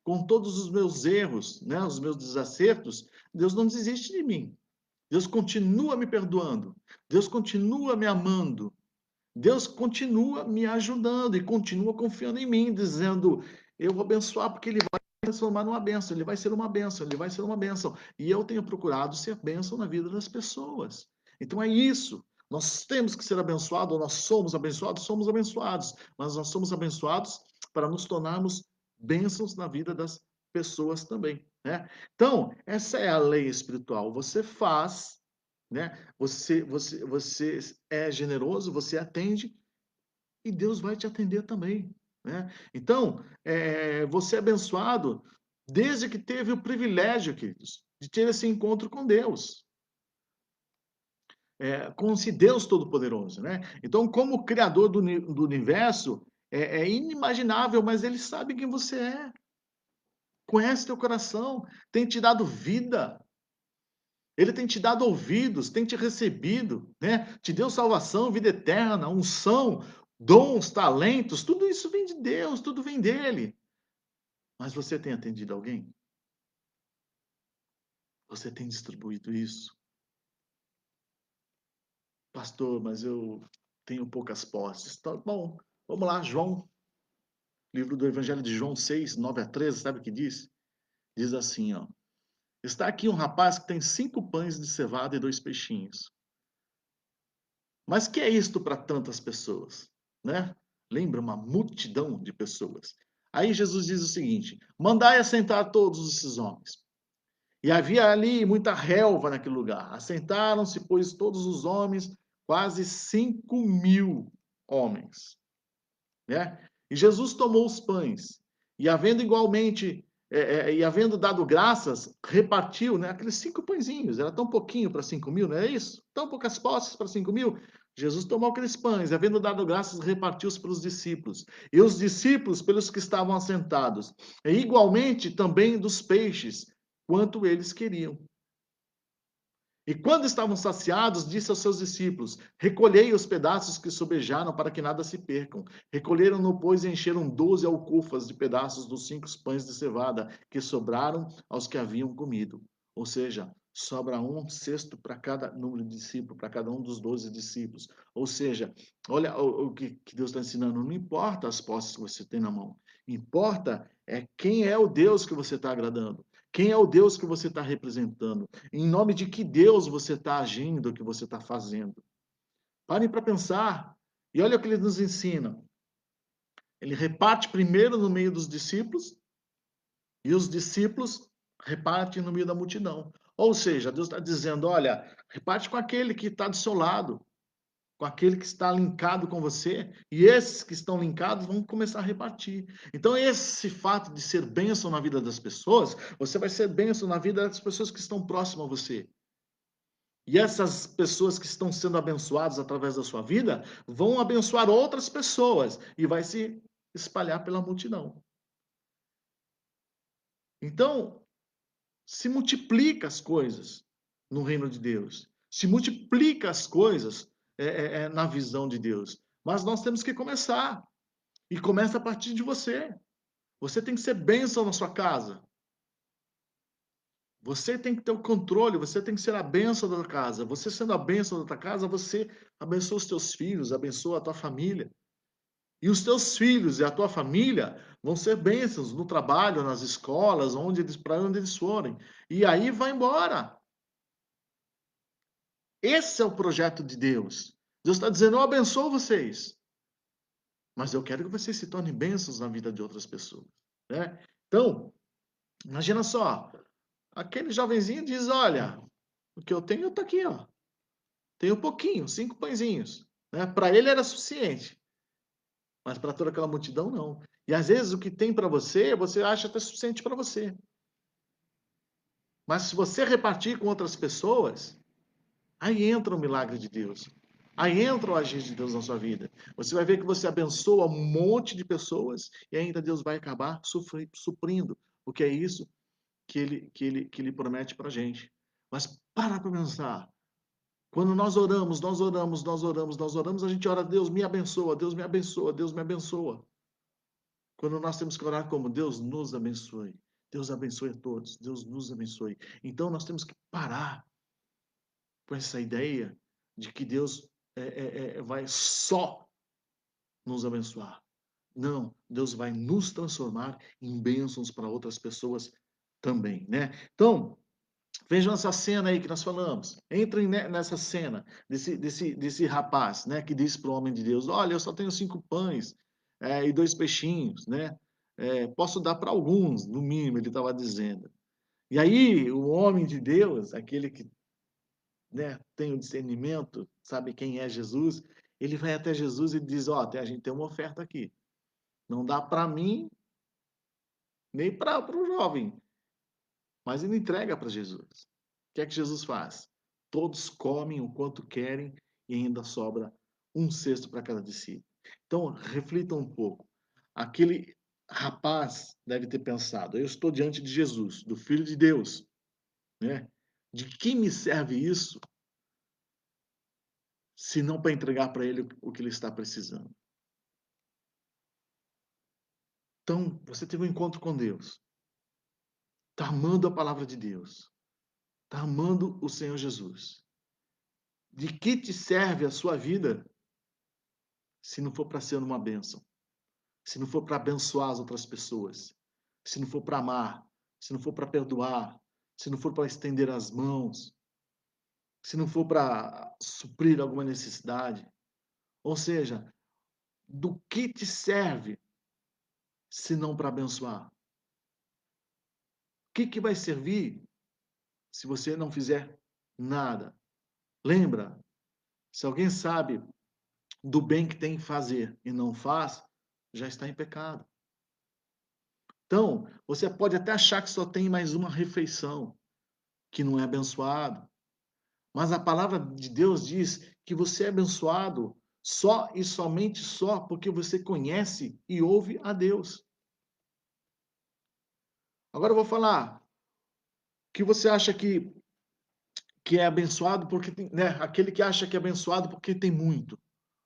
Com todos os meus erros, né, os meus desacertos, Deus não desiste de mim. Deus continua me perdoando. Deus continua me amando. Deus continua me ajudando e continua confiando em mim, dizendo: eu vou abençoar porque Ele vai transformar numa bênção, Ele vai ser uma bênção, Ele vai ser uma bênção. E eu tenho procurado ser bênção na vida das pessoas. Então é isso. Nós temos que ser abençoados, ou nós somos abençoados, mas nós somos abençoados para nos tornarmos bênçãos na vida das pessoas também, né? Então, essa é a lei espiritual. Você faz, né? Você é generoso, você atende e Deus vai te atender também, né? Então, você é abençoado desde que teve o privilégio, queridos, de ter esse encontro com Deus, com esse Deus Todo-Poderoso, né? Então, como Criador do universo, é inimaginável, mas Ele sabe quem você é, conhece teu coração, tem te dado vida, Ele tem te dado ouvidos, tem te recebido, né? Te deu salvação, vida eterna, unção, dons, talentos, tudo isso vem de Deus, tudo vem dele. Mas você tem atendido alguém? Você tem distribuído isso? Pastor, mas eu tenho poucas posses. Tá bom, vamos lá, João, livro do Evangelho de João 6, 9 a 13, sabe o que diz? Diz assim, ó. Está aqui um rapaz que tem 5 pães de cevada e 2 peixinhos. Mas que é isto para tantas pessoas, né? Lembra uma multidão de pessoas. Aí Jesus diz o seguinte: mandai assentar todos esses homens. E havia ali muita relva naquele lugar. Assentaram-se, pois, todos os homens, quase 5.000 homens, né? E Jesus tomou os pães e havendo igualmente e havendo dado graças, repartiu, né? Aqueles 5 pãezinhos, era tão pouquinho para 5.000, não é isso? Tão poucas posses para 5.000. Jesus tomou aqueles pães, e havendo dado graças, repartiu-os pelos discípulos. E os discípulos pelos que estavam assentados. E igualmente também dos peixes, quanto eles queriam. E quando estavam saciados, disse aos seus discípulos: recolhei os pedaços que sobejaram, para que nada se percam. Recolheram-no, pois, e encheram 12 alcufas de pedaços dos 5 pães de cevada, que sobraram aos que haviam comido. Ou seja, sobra um cesto para cada número de discípulos, para cada um dos 12 discípulos. Ou seja, olha o que Deus está ensinando. Não importa as posses que você tem na mão. Importa quem é o Deus que você está agradando. Quem é o Deus que você está representando? Em nome de que Deus você está agindo, o que você está fazendo? Parem para pensar. E olha o que ele nos ensina. Ele reparte primeiro no meio dos discípulos e os discípulos repartem no meio da multidão. Ou seja, Deus está dizendo, olha, reparte com aquele que está do seu lado, com aquele que está linkado com você, e esses que estão linkados vão começar a repartir. Então, esse fato de ser bênção na vida das pessoas, você vai ser bênção na vida das pessoas que estão próximas a você. E essas pessoas que estão sendo abençoadas através da sua vida vão abençoar outras pessoas e vai se espalhar pela multidão. Então, se multiplica as coisas, no reino de Deus. Se multiplica as coisas na visão de Deus. Mas nós temos que começar. E começa a partir de você. Você tem que ser bênção na sua casa. Você tem que ter o controle, você tem que ser a bênção da tua casa. Você sendo a bênção da tua casa, você abençoa os teus filhos, abençoa a tua família. E os teus filhos e a tua família vão ser bênçãos no trabalho, nas escolas, para onde eles forem. E aí vai embora. Esse é o projeto de Deus. Deus está dizendo, eu abençoo vocês. Mas eu quero que vocês se tornem bênçãos na vida de outras pessoas. Né? Então, imagina só. Aquele jovenzinho diz, olha, o que eu tenho está aqui, ó. Tenho pouquinho, 5 pãezinhos. Né? Para ele era suficiente. Mas para toda aquela multidão, não. E às vezes o que tem para você, você acha até suficiente para você. Mas se você repartir com outras pessoas, aí entra o milagre de Deus. Aí entra o agir de Deus na sua vida. Você vai ver que você abençoa um monte de pessoas e ainda Deus vai acabar suprindo. Porque é isso que ele promete para a gente. Mas para pensar. Quando nós oramos, a gente ora, Deus me abençoa, Deus me abençoa, Deus me abençoa. Quando nós temos que orar como Deus nos abençoe. Deus abençoe a todos, Deus nos abençoe. Então nós temos que parar com essa ideia de que Deus vai só nos abençoar. Não, Deus vai nos transformar em bênçãos para outras pessoas também, né? Então, vejam essa cena aí que nós falamos. Entrem nessa cena desse rapaz, né, que disse para o homem de Deus: olha, eu só tenho 5 pães e 2 peixinhos, né? Posso dar para alguns, no mínimo, ele estava dizendo. E aí, o homem de Deus, aquele que, né, tem o discernimento, sabe quem é Jesus, ele vai até Jesus e diz: ó, a gente tem uma oferta aqui. Não dá para mim, nem para o jovem, mas ele entrega para Jesus. O que é que Jesus faz? Todos comem o quanto querem e ainda sobra um cesto para cada discípulo. Então, reflitam um pouco. Aquele rapaz deve ter pensado: eu estou diante de Jesus, do Filho de Deus, né? De que me serve isso, se não para entregar para ele o que ele está precisando? Então, você teve um encontro com Deus. Está amando a palavra de Deus. Está amando o Senhor Jesus. De que te serve a sua vida se não for para ser uma bênção? Se não for para abençoar as outras pessoas? Se não for para amar? Se não for para perdoar? Se não for para estender as mãos? Se não for para suprir alguma necessidade? Ou seja, do que te serve se não para abençoar? O que vai servir se você não fizer nada? Lembra, se alguém sabe do bem que tem que fazer e não faz, já está em pecado. Então, você pode até achar que só tem mais uma refeição, que não é abençoado. Mas a palavra de Deus diz que você é abençoado só e somente só porque você conhece e ouve a Deus. Agora eu vou falar que você acha que é abençoado porque tem, né? Aquele que acha que é abençoado porque tem muito,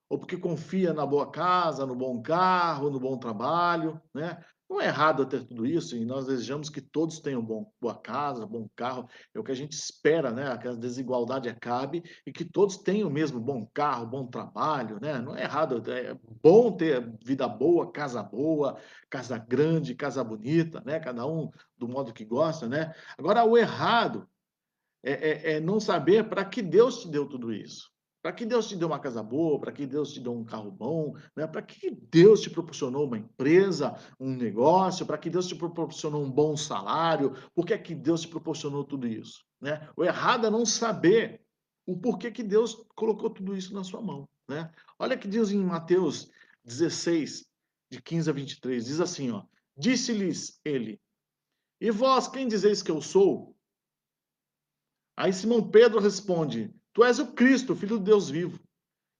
ou porque confia na boa casa, no bom carro, no bom trabalho, né? Não é errado ter tudo isso, e nós desejamos que todos tenham boa casa, bom carro, é o que a gente espera, né? Que a desigualdade acabe e que todos tenham mesmo bom carro, bom trabalho, né? Não é errado, é bom ter vida boa, casa grande, casa bonita, né? Cada um do modo que gosta, né? Agora, o errado é não saber para que Deus te deu tudo isso. Para que Deus te deu uma casa boa, para que Deus te deu um carro bom, né? Para que Deus te proporcionou uma empresa, um negócio, para que Deus te proporcionou um bom salário, por que é que Deus te proporcionou tudo isso? Né? O errado é não saber o porquê que Deus colocou tudo isso na sua mão. Né? Olha que diz em Mateus 16, de 15 a 23, diz assim, ó, disse-lhes ele, e vós quem dizeis que eu sou? Aí Simão Pedro responde: Tu és o Cristo, filho de Deus vivo.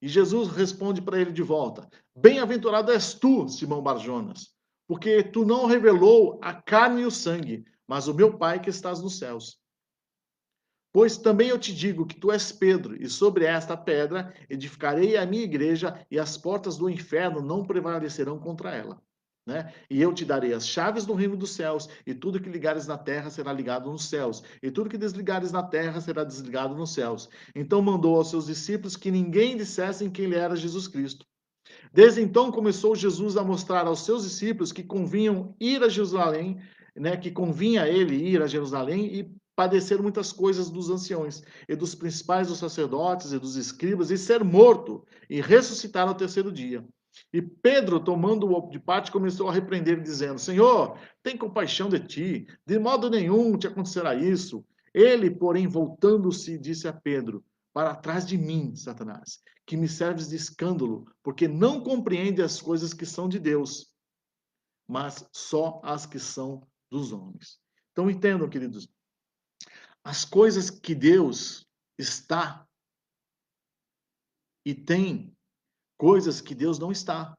E Jesus responde para ele de volta: Bem-aventurado és tu, Simão Barjonas, porque tu não revelou a carne e o sangue, mas o meu Pai que estás nos céus. Pois também eu te digo que tu és Pedro, e sobre esta pedra edificarei a minha igreja, e as portas do inferno não prevalecerão contra ela. Né? E eu te darei as chaves do reino dos céus, e tudo que ligares na terra será ligado nos céus, e tudo que desligares na terra será desligado nos céus. Então mandou aos seus discípulos que ninguém dissessem quem ele era Jesus Cristo. Desde então começou Jesus a mostrar aos seus discípulos que convinham ir a Jerusalém, né, que convinha a ele ir a Jerusalém e padecer muitas coisas dos anciões e dos principais dos sacerdotes e dos escribas e ser morto e ressuscitar no terceiro dia. E Pedro, tomando-o de parte, começou a repreender, dizendo: Senhor, tem compaixão de ti, de modo nenhum te acontecerá isso. Ele, porém, voltando-se, disse a Pedro: Para trás de mim, Satanás, que me serves de escândalo, porque não compreende as coisas que são de Deus, mas só as que são dos homens. Então entendam, queridos, as coisas que Deus está e tem coisas que Deus não está.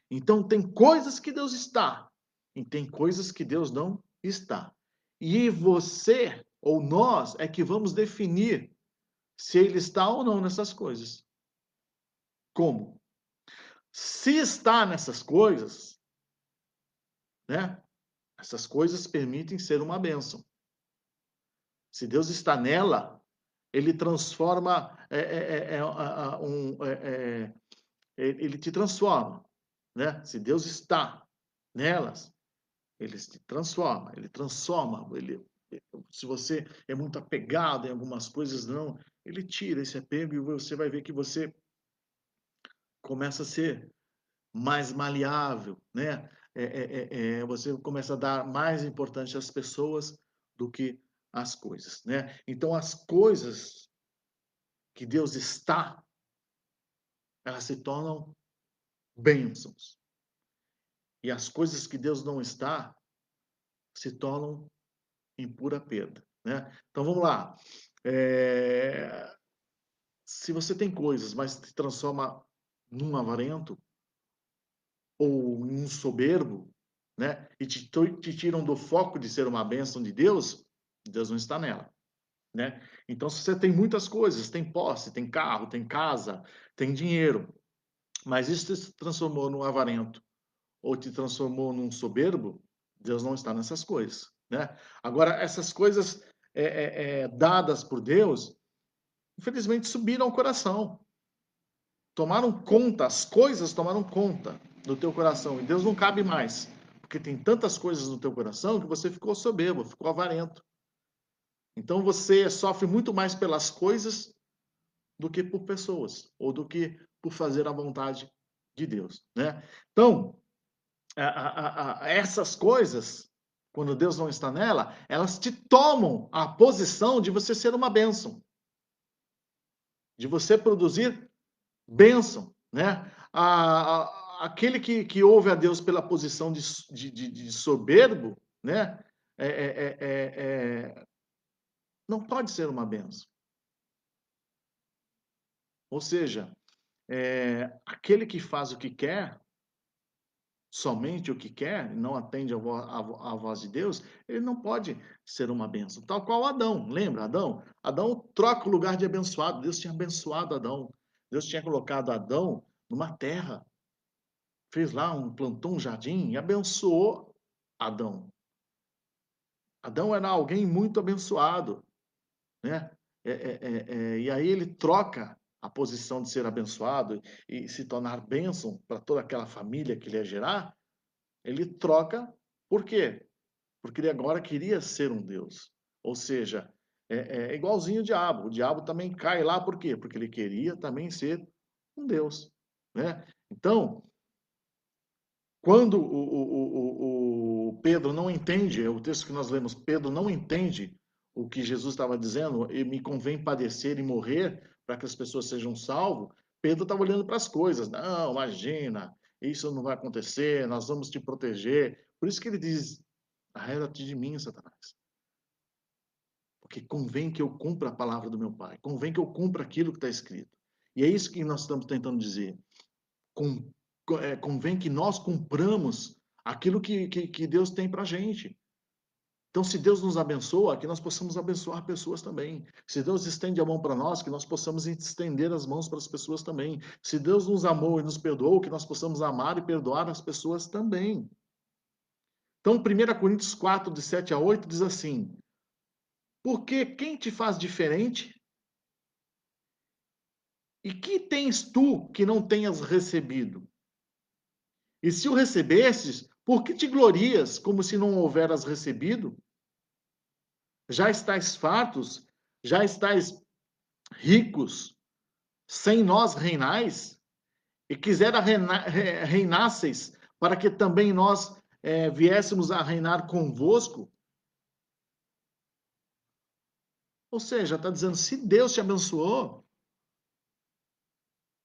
Então tem coisas que Deus está e tem coisas que Deus não está. E você ou nós é que vamos definir se ele está ou não nessas coisas. Como? Se está nessas coisas, né? Essas coisas permitem ser uma bênção. Se Deus está nela, ele transforma, ele te transforma, né? Se Deus está nelas, ele te transforma, ele transforma, se você é muito apegado em algumas coisas, não, ele tira esse apego e você vai ver que você começa a ser mais maleável, né? Você começa a dar mais importância às pessoas do que às coisas, né? Então, as coisas que Deus está, elas se tornam bênçãos. E as coisas que Deus não está, se tornam em pura perda, né? Então, vamos lá. Se você tem coisas, mas se transforma num avarento, ou um soberbo, né? E te tiram do foco de ser uma bênção de Deus, Deus não está nela, né? Então, se você tem muitas coisas, tem posse, tem carro, tem casa, tem dinheiro, mas isso se transformou num avarento ou te transformou num soberbo, Deus não está nessas coisas, né? Agora, essas coisas dadas por Deus, infelizmente, subiram ao coração. Tomaram conta, as coisas tomaram conta do teu coração. E Deus não cabe mais. Porque tem tantas coisas no teu coração que você ficou soberbo, ficou avarento. Então você sofre muito mais pelas coisas do que por pessoas, ou do que por fazer a vontade de Deus, né? Então, essas coisas, quando Deus não está nela, elas te tomam a posição de você ser uma bênção, de você produzir bênção, né? Aquele que ouve a Deus pela posição de soberbo, né? É, é, é, não pode ser uma bênção. Ou seja, aquele que faz o que quer, somente o que quer, não atende à voz de Deus, ele não pode ser uma bênção. Tal qual Adão, lembra Adão? Adão troca o lugar de abençoado. Deus tinha abençoado Adão. Deus tinha colocado Adão numa terra, fez lá plantou um jardim e abençoou Adão. Adão era alguém muito abençoado, né? E aí ele troca a posição de ser abençoado e se tornar bênção para toda aquela família que ele ia gerar. Ele troca, por quê? Porque ele agora queria ser um Deus. Ou seja, é igualzinho o diabo. O diabo também cai lá, por quê? Porque ele queria também ser um Deus, né? Então, quando o Pedro não entende, é o texto que nós lemos, Pedro não entende o que Jesus estava dizendo, e me convém padecer e morrer para que as pessoas sejam salvas, Pedro estava olhando para as coisas. Não, imagina, isso não vai acontecer, nós vamos te proteger. Por isso que ele diz, arreda-te de mim, Satanás. Porque convém que eu cumpra a palavra do meu Pai, convém que eu cumpra aquilo que está escrito. E é isso que nós estamos tentando dizer. Convém que nós cumpramos aquilo que Deus tem para a gente. Então, se Deus nos abençoa, que nós possamos abençoar pessoas também. Se Deus estende a mão para nós, que nós possamos estender as mãos para as pessoas também. Se Deus nos amou e nos perdoou, que nós possamos amar e perdoar as pessoas também. Então, 1 Coríntios 4, de 7 a 8, diz assim: porque quem te faz diferente? E que tens tu que não tenhas recebido? E se o recebestes, por que te glorias como se não houveras recebido? Já estáis fartos? Já estáis ricos? Sem nós reinais? E quisera reinasseis, para que também nós viéssemos a reinar convosco? Ou seja, está dizendo, se Deus te abençoou,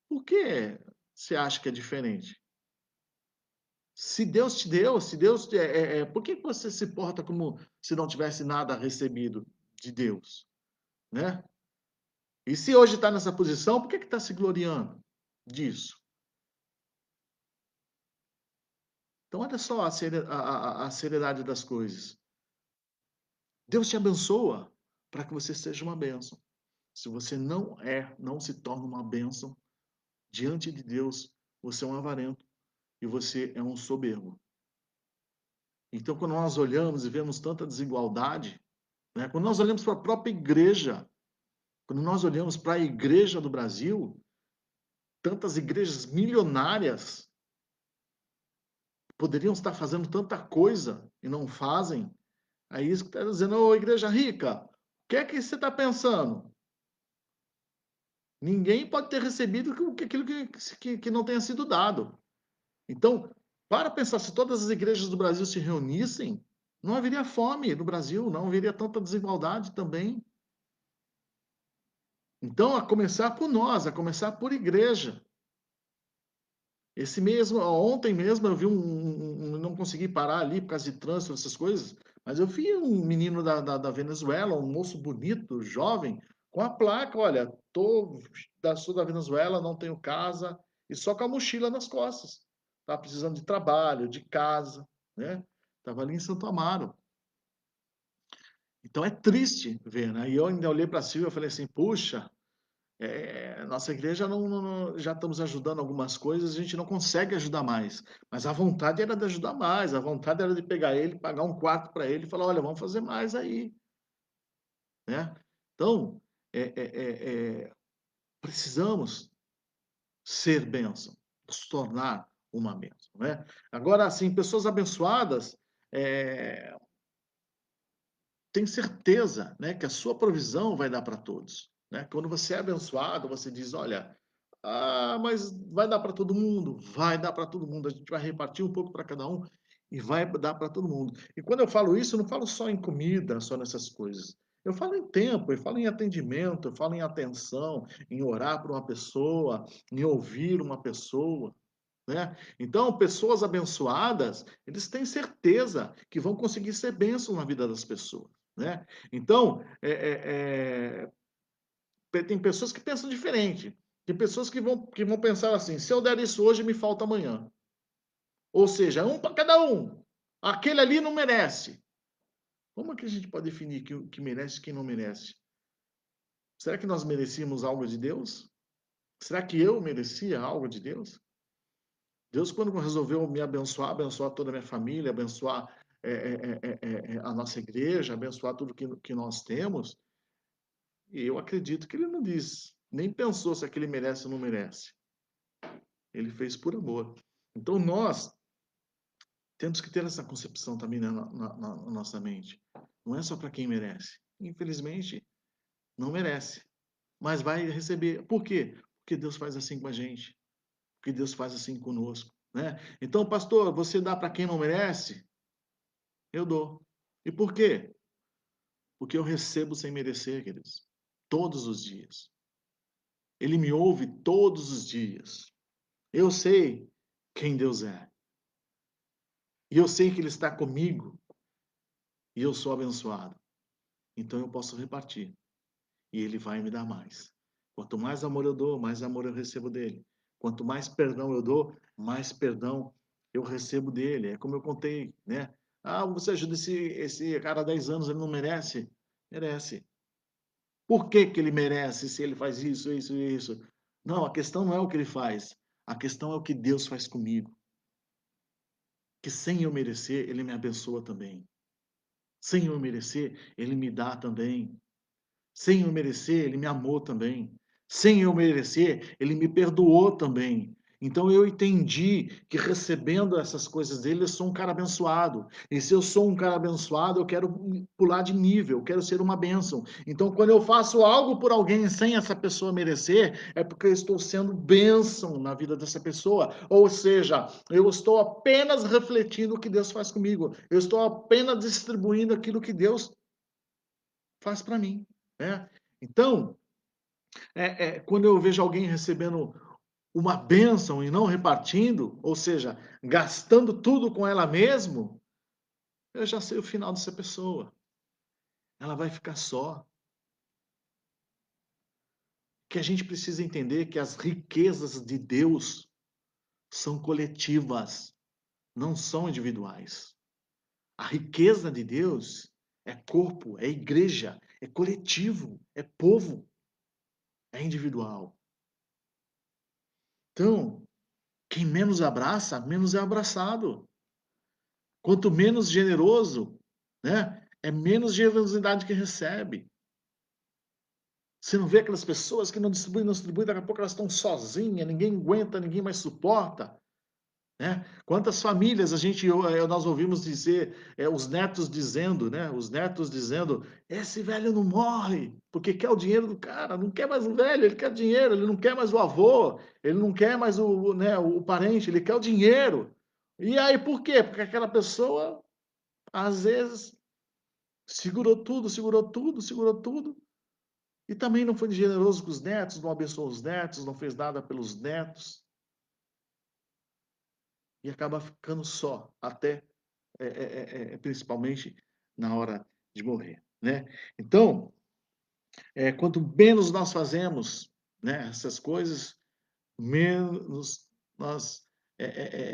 por que você acha que é diferente? Se Deus te deu, se Deus por que você se porta como se não tivesse nada recebido de Deus, né? E se hoje está nessa posição, por que está se gloriando disso? Então, olha só a seriedade das coisas. Deus te abençoa para que você seja uma bênção. Se você não se torna uma bênção diante de Deus, você é um avarento e você é um soberbo. Então, quando nós olhamos e vemos tanta desigualdade, né? Quando nós olhamos para a própria igreja, quando nós olhamos para a igreja do Brasil, tantas igrejas milionárias poderiam estar fazendo tanta coisa e não fazem. Aí isso que está dizendo, ô igreja rica, o que é que você está pensando? Ninguém pode ter recebido aquilo que não tenha sido dado. Então, para pensar, se todas as igrejas do Brasil se reunissem, não haveria fome no Brasil, não haveria tanta desigualdade também. Então, a começar por nós, a começar por igreja. Ontem mesmo eu vi não consegui parar ali por causa de trânsito, essas coisas, mas eu vi um menino da Venezuela, um moço bonito, jovem, com a placa, olha, sou da Venezuela, não tenho casa, e só com a mochila nas costas. Tá precisando de trabalho, de casa, né? Tava ali em Santo Amaro. Então é triste ver, né? E eu ainda olhei para a Silvia e falei assim, puxa, nossa igreja já estamos ajudando algumas coisas, a gente não consegue ajudar mais. Mas a vontade era de ajudar mais, a vontade era de pegar ele, pagar um quarto para ele e falar, olha, vamos fazer mais aí. Né? Então, é, é, é, é, precisamos ser bênção, nos tornar uma bênção. Né? Agora, assim, pessoas abençoadas é, têm certeza, né, que a sua provisão vai dar para todos. Né? Quando você é abençoado, você diz, olha, mas vai dar para todo mundo? Vai dar para todo mundo. A gente vai repartir um pouco para cada um e vai dar para todo mundo. E quando eu falo isso, eu não falo só em comida, só nessas coisas. Eu falo em tempo, eu falo em atendimento, eu falo em atenção, em orar para uma pessoa, em ouvir uma pessoa. Né? Então, pessoas abençoadas, eles têm certeza que vão conseguir ser bênção na vida das pessoas. Né? Então, tem pessoas que pensam diferente. Tem pessoas que vão pensar assim: se eu der isso hoje, me falta amanhã. Ou seja, um para cada um. Aquele ali não merece. Como é que a gente pode definir que merece e quem não merece? Será que nós merecíamos algo de Deus? Será que eu merecia algo de Deus? Deus, quando resolveu me abençoar, abençoar toda a minha família, abençoar a nossa igreja, abençoar tudo que nós temos, e eu acredito que ele não diz, nem pensou se aquele merece ou não merece. Ele fez por amor. Então nós temos que ter essa concepção também na nossa mente. Não é só para quem merece. Infelizmente, não merece. Mas vai receber. Por quê? Porque Deus faz assim com a gente. Porque Deus faz assim conosco. Né? Então, pastor, você dá para quem não merece? Eu dou. E por quê? Porque eu recebo sem merecer, queridos. Todos os dias. Ele me ouve todos os dias. Eu sei quem Deus é. E eu sei que Ele está comigo. E eu sou abençoado. Então eu posso repartir. E Ele vai me dar mais. Quanto mais amor eu dou, mais amor eu recebo dele. Quanto mais perdão eu dou, mais perdão eu recebo dele. É como eu contei, né? Ah, você ajuda esse cara há 10 anos, ele não merece? Merece. Por que que ele merece se ele faz isso, isso e isso? Não, a questão não é o que ele faz, a questão é o que Deus faz comigo, que sem eu merecer, ele me abençoa também. Sem eu merecer, ele me dá também. Sem eu merecer, ele me amou também. Sem eu merecer, ele me perdoou também. Então eu entendi que recebendo essas coisas dele, eu sou um cara abençoado. E se eu sou um cara abençoado, eu quero pular de nível, eu quero ser uma bênção. Então, quando eu faço algo por alguém sem essa pessoa merecer, é porque eu estou sendo bênção na vida dessa pessoa. Ou seja, eu estou apenas refletindo o que Deus faz comigo. Eu estou apenas distribuindo aquilo que Deus faz para mim, né? Então, quando eu vejo alguém recebendo uma bênção e não repartindo, ou seja, gastando tudo com ela mesmo, eu já sei o final dessa pessoa. Ela vai ficar só. Que a gente precisa entender que as riquezas de Deus são coletivas, não são individuais. A riqueza de Deus é corpo, é igreja, é coletivo, é povo, é individual. Então, quem menos abraça, menos é abraçado. Quanto menos generoso, né, é menos generosidade que recebe. Você não vê aquelas pessoas que não distribuem, daqui a pouco elas estão sozinhas, ninguém aguenta, ninguém mais suporta, né? Quantas famílias nós ouvimos dizer, os netos dizendo, né, os netos dizendo: "Esse velho não morre, porque quer o dinheiro do cara, não quer mais o velho, ele quer dinheiro, ele não quer mais o avô, ele não quer mais o parente, ele quer o dinheiro". E aí por quê? Porque aquela pessoa, às vezes, segurou tudo, segurou tudo, segurou tudo, e também não foi generoso com os netos, não abençoou os netos, não fez nada pelos netos, e acaba ficando só, até, principalmente na hora de morrer, né. Então, quanto menos nós fazemos, né, essas coisas, menos nós,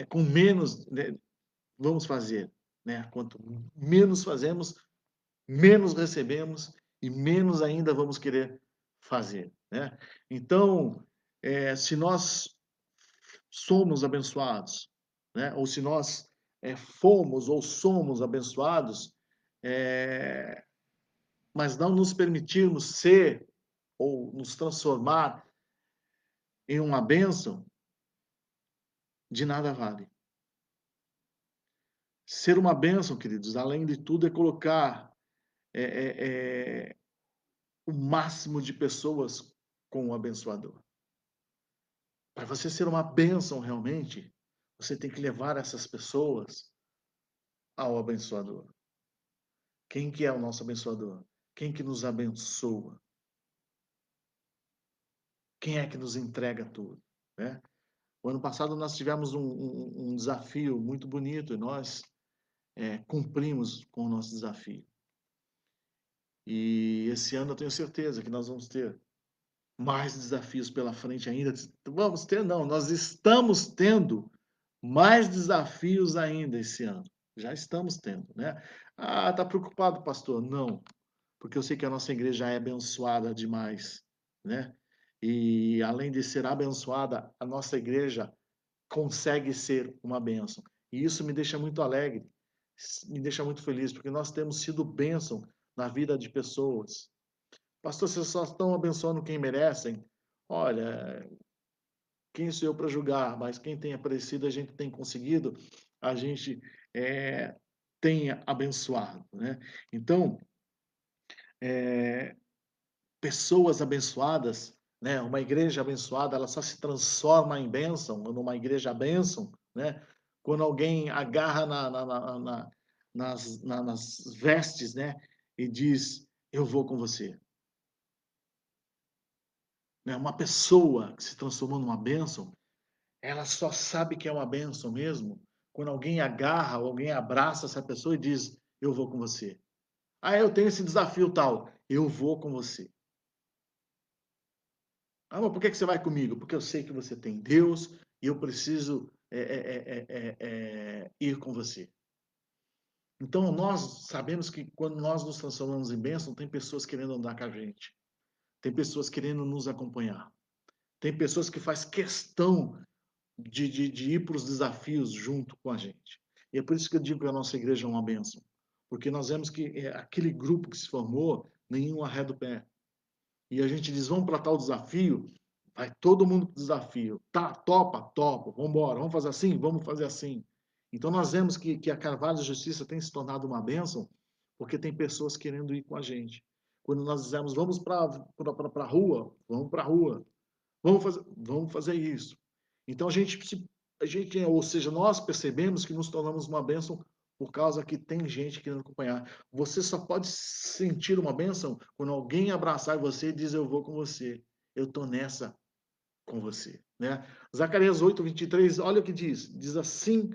com menos, né, vamos fazer, né. Quanto menos fazemos, menos recebemos e menos ainda vamos querer fazer, né? Então, se nós somos abençoados, né? Ou se nós fomos ou somos abençoados, é, mas não nos permitirmos ser ou nos transformar em uma bênção, de nada vale. Ser uma bênção, queridos, além de tudo, é colocar é, é, é, o máximo de pessoas com o abençoador. Para você ser uma bênção realmente, você tem que levar essas pessoas ao abençoador. Quem que é o nosso abençoador? Quem que nos abençoa? Quem é que nos entrega tudo, né? O ano passado nós tivemos um desafio muito bonito e nós cumprimos com o nosso desafio. E esse ano eu tenho certeza que nós vamos ter mais desafios pela frente ainda. Vamos ter, não, nós estamos tendo mais desafios ainda esse ano. Já estamos tendo, né? Ah, tá preocupado, pastor? Não, porque eu sei que a nossa igreja é abençoada demais, né? E além de ser abençoada, a nossa igreja consegue ser uma bênção. E isso me deixa muito alegre, me deixa muito feliz, porque nós temos sido bênção na vida de pessoas. Pastor, vocês só estão abençoando quem merecem? Olha, quem sou eu para julgar? Mas quem tem aparecido, a gente tem conseguido, a gente é, tem abençoado, né? Então, pessoas abençoadas, né? Uma igreja abençoada, ela só se transforma em bênção, numa igreja bênção, né? Quando alguém agarra nas vestes, né? E diz: Eu vou com você. Né? Uma pessoa que se transformou numa bênção, ela só sabe que é uma bênção mesmo quando alguém agarra, ou alguém abraça essa pessoa e diz: Eu vou com você. Ah, eu tenho esse desafio tal. Eu vou com você. Ah, mas por que você vai comigo? Porque eu sei que você tem Deus e eu preciso ir com você. Então, nós sabemos que quando nós nos transformamos em bênção, tem pessoas querendo andar com a gente. Tem pessoas querendo nos acompanhar. Tem pessoas que faz questão de ir para os desafios junto com a gente. E é por isso que eu digo que a nossa igreja é uma bênção. Porque nós vemos que aquele grupo que se formou, nenhum arreda o pé. E a gente diz, vamos para tal desafio, vai todo mundo para o desafio. Tá, topa, topa, vamos embora, vamos fazer assim, vamos fazer assim. Então nós vemos que a Carvalho de Justiça tem se tornado uma bênção, porque tem pessoas querendo ir com a gente. Quando nós dizemos, vamos para a rua, vamos para a rua. Vamos fazer isso. Então ou seja, nós percebemos que nos tornamos uma bênção por causa que tem gente querendo acompanhar. Você só pode sentir uma bênção quando alguém abraçar você e dizer eu vou com você. Eu estou nessa com você, né? Zacarias 8:23, olha o que diz. Diz assim,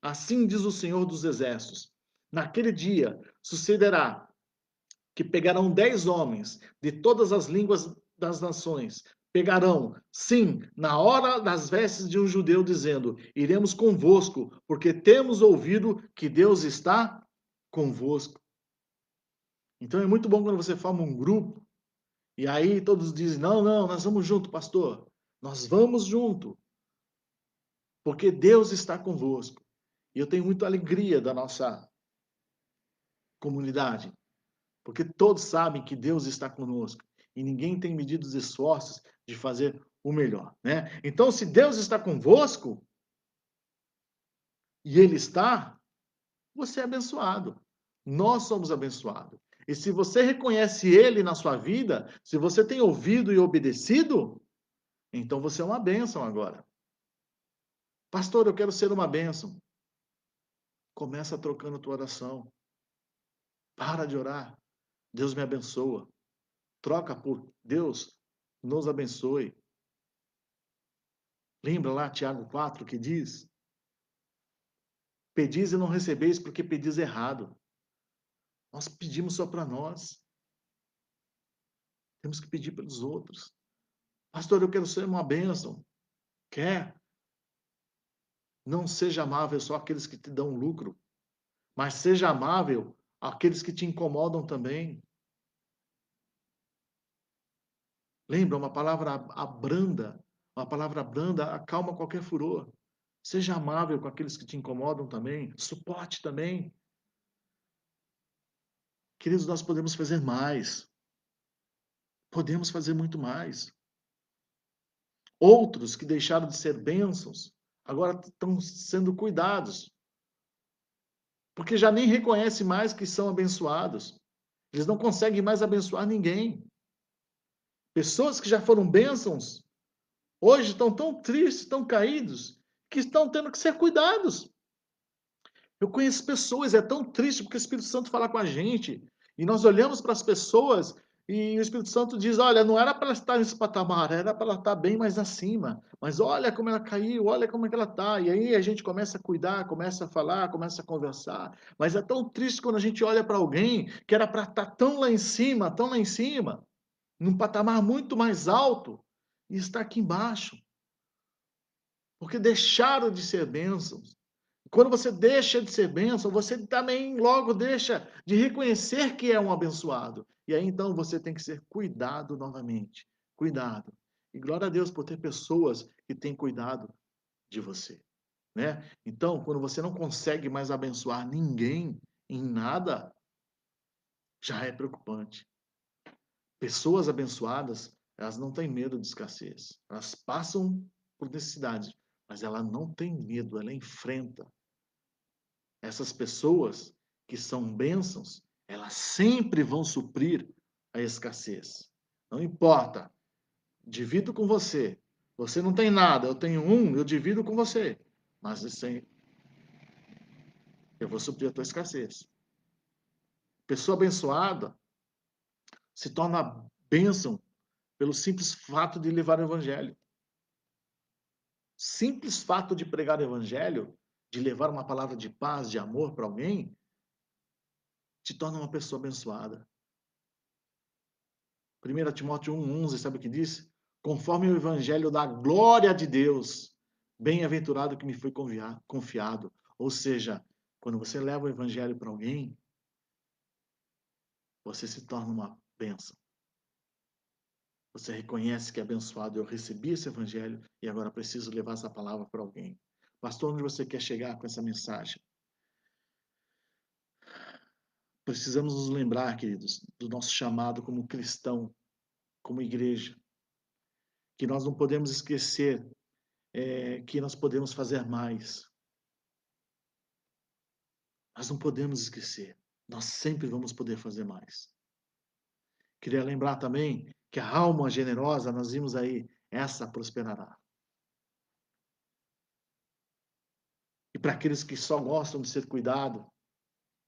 assim diz o Senhor dos Exércitos. Naquele dia sucederá que pegarão 10 homens de todas as línguas das nações, pegarão, sim, na hora das vestes de um judeu, dizendo: iremos convosco, porque temos ouvido que Deus está convosco. Então é muito bom quando você forma um grupo e aí todos dizem: não, não, nós vamos junto, pastor. Nós vamos junto, porque Deus está convosco. E eu tenho muita alegria da nossa comunidade, porque todos sabem que Deus está conosco e ninguém tem medido os esforços de fazer o melhor, né? Então, se Deus está convosco e Ele está, você é abençoado. Nós somos abençoados. E se você reconhece Ele na sua vida, se você tem ouvido e obedecido, então você é uma bênção agora. Pastor, eu quero ser uma bênção. Começa trocando a tua oração. Para de orar. Deus me abençoa. Troca por Deus nos abençoe. Lembra lá Tiago 4 que diz: pedis e não recebeis porque pedis errado. Nós pedimos só para nós. Temos que pedir pelos outros. Pastor, eu quero ser uma bênção. Quer? Não seja amável só àqueles que te dão lucro, mas seja amável àqueles que te incomodam também. Lembra, uma palavra branda acalma qualquer furor. Seja amável com aqueles que te incomodam também. Suporte também. Queridos, nós podemos fazer mais. Podemos fazer muito mais. Outros que deixaram de ser bênçãos, agora estão sendo cuidados. Porque já nem reconhecem mais que são abençoados. Eles não conseguem mais abençoar ninguém. Pessoas que já foram bênçãos, hoje estão tão tristes, tão caídos, que estão tendo que ser cuidados. Eu conheço pessoas, é tão triste porque o Espírito Santo fala com a gente. E nós olhamos para as pessoas e o Espírito Santo diz: olha, não era para ela estar nesse patamar, era para ela estar bem mais acima. Mas olha como ela caiu, olha como é que ela está. E aí a gente começa a cuidar, começa a falar, começa a conversar. Mas é tão triste quando a gente olha para alguém que era para estar tão lá em cima, num patamar muito mais alto, e está aqui embaixo. Porque deixaram de ser bênçãos. Quando você deixa de ser bênção, você também logo deixa de reconhecer que é um abençoado. E aí então você tem que ser cuidado novamente. Cuidado. E glória a Deus por ter pessoas que têm cuidado de você, né? Então, quando você não consegue mais abençoar ninguém em nada, já é preocupante. Pessoas abençoadas, elas não têm medo de escassez. Elas passam por necessidade, mas ela não tem medo, ela enfrenta. Essas pessoas que são bênçãos, elas sempre vão suprir a escassez. Não importa, divido com você. Você não tem nada, eu tenho um, eu divido com você. Mas assim, eu vou suprir a tua escassez. Pessoa abençoada se torna bênção pelo simples fato de levar o evangelho. Simples fato de pregar o evangelho, de levar uma palavra de paz, de amor para alguém, te torna uma pessoa abençoada. 1 Timóteo 1,11, sabe o que diz? Conforme o evangelho da glória de Deus, bem-aventurado que me foi confiado. Ou seja, Quando você leva o evangelho para alguém, você se torna uma bênção. Você reconhece que é abençoado. Eu recebi esse evangelho e agora preciso levar essa palavra para alguém. Pastor, onde você quer chegar com essa mensagem? Precisamos nos lembrar, queridos, do nosso chamado como cristão, como igreja, que nós não podemos esquecer que nós podemos fazer mais. Nós não podemos esquecer. Nós sempre vamos poder fazer mais. Queria lembrar também que a alma generosa, nós vimos aí, essa prosperará. E para aqueles que só gostam de ser cuidado,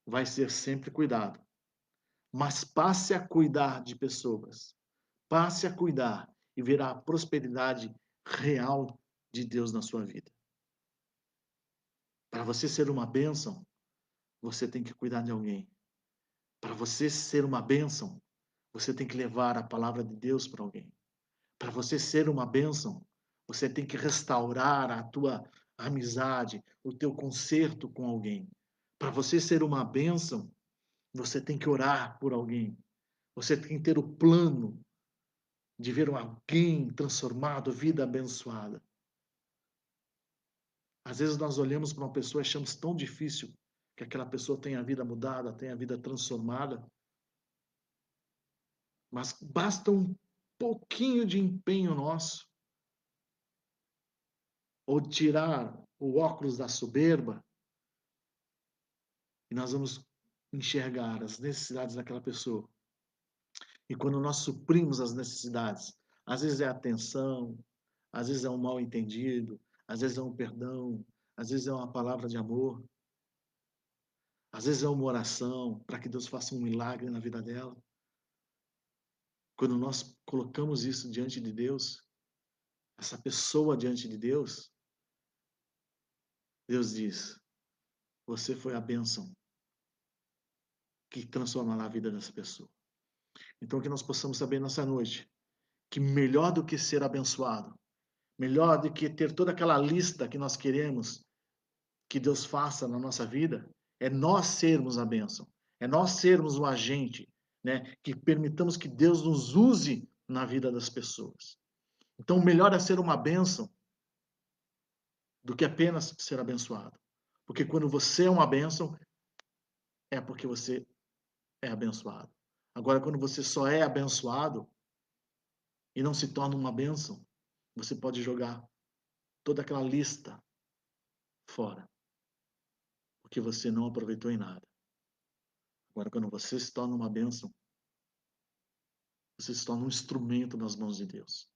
vai ser sempre cuidado. Mas passe a cuidar de pessoas. Passe a cuidar e verá a prosperidade real de Deus na sua vida. Para você ser uma bênção, você tem que cuidar de alguém. Para você ser uma bênção, você tem que levar a palavra de Deus para alguém. Para você ser uma bênção, você tem que restaurar a tua amizade, o teu conserto com alguém. Para você ser uma bênção, você tem que orar por alguém. Você tem que ter o plano de ver alguém transformado, vida abençoada. Às vezes nós olhamos para uma pessoa e achamos tão difícil que aquela pessoa tenha a vida mudada, tenha a vida transformada. Mas basta um pouquinho de empenho nosso, ou tirar o óculos da soberba, e nós vamos enxergar as necessidades daquela pessoa. E quando nós suprimos as necessidades, às vezes é atenção, às vezes é um mal entendido, às vezes é um perdão, às vezes é uma palavra de amor, às vezes é uma oração para que Deus faça um milagre na vida dela. Quando nós colocamos isso diante de Deus, essa pessoa diante de Deus, Deus diz: você foi a bênção que transformará a vida dessa pessoa. Então, que nós possamos saber nessa noite que melhor do que ser abençoado, melhor do que ter toda aquela lista que nós queremos que Deus faça na nossa vida, é nós sermos a bênção, é nós sermos o agente, né, que permitamos que Deus nos use na vida das pessoas. Então, melhor é ser uma bênção do que apenas ser abençoado. Porque quando você é uma bênção, é porque você é abençoado. Agora, quando você só é abençoado e não se torna uma bênção, você pode jogar toda aquela lista fora, porque você não aproveitou em nada. Agora, quando você se torna uma bênção, você se torna um instrumento nas mãos de Deus.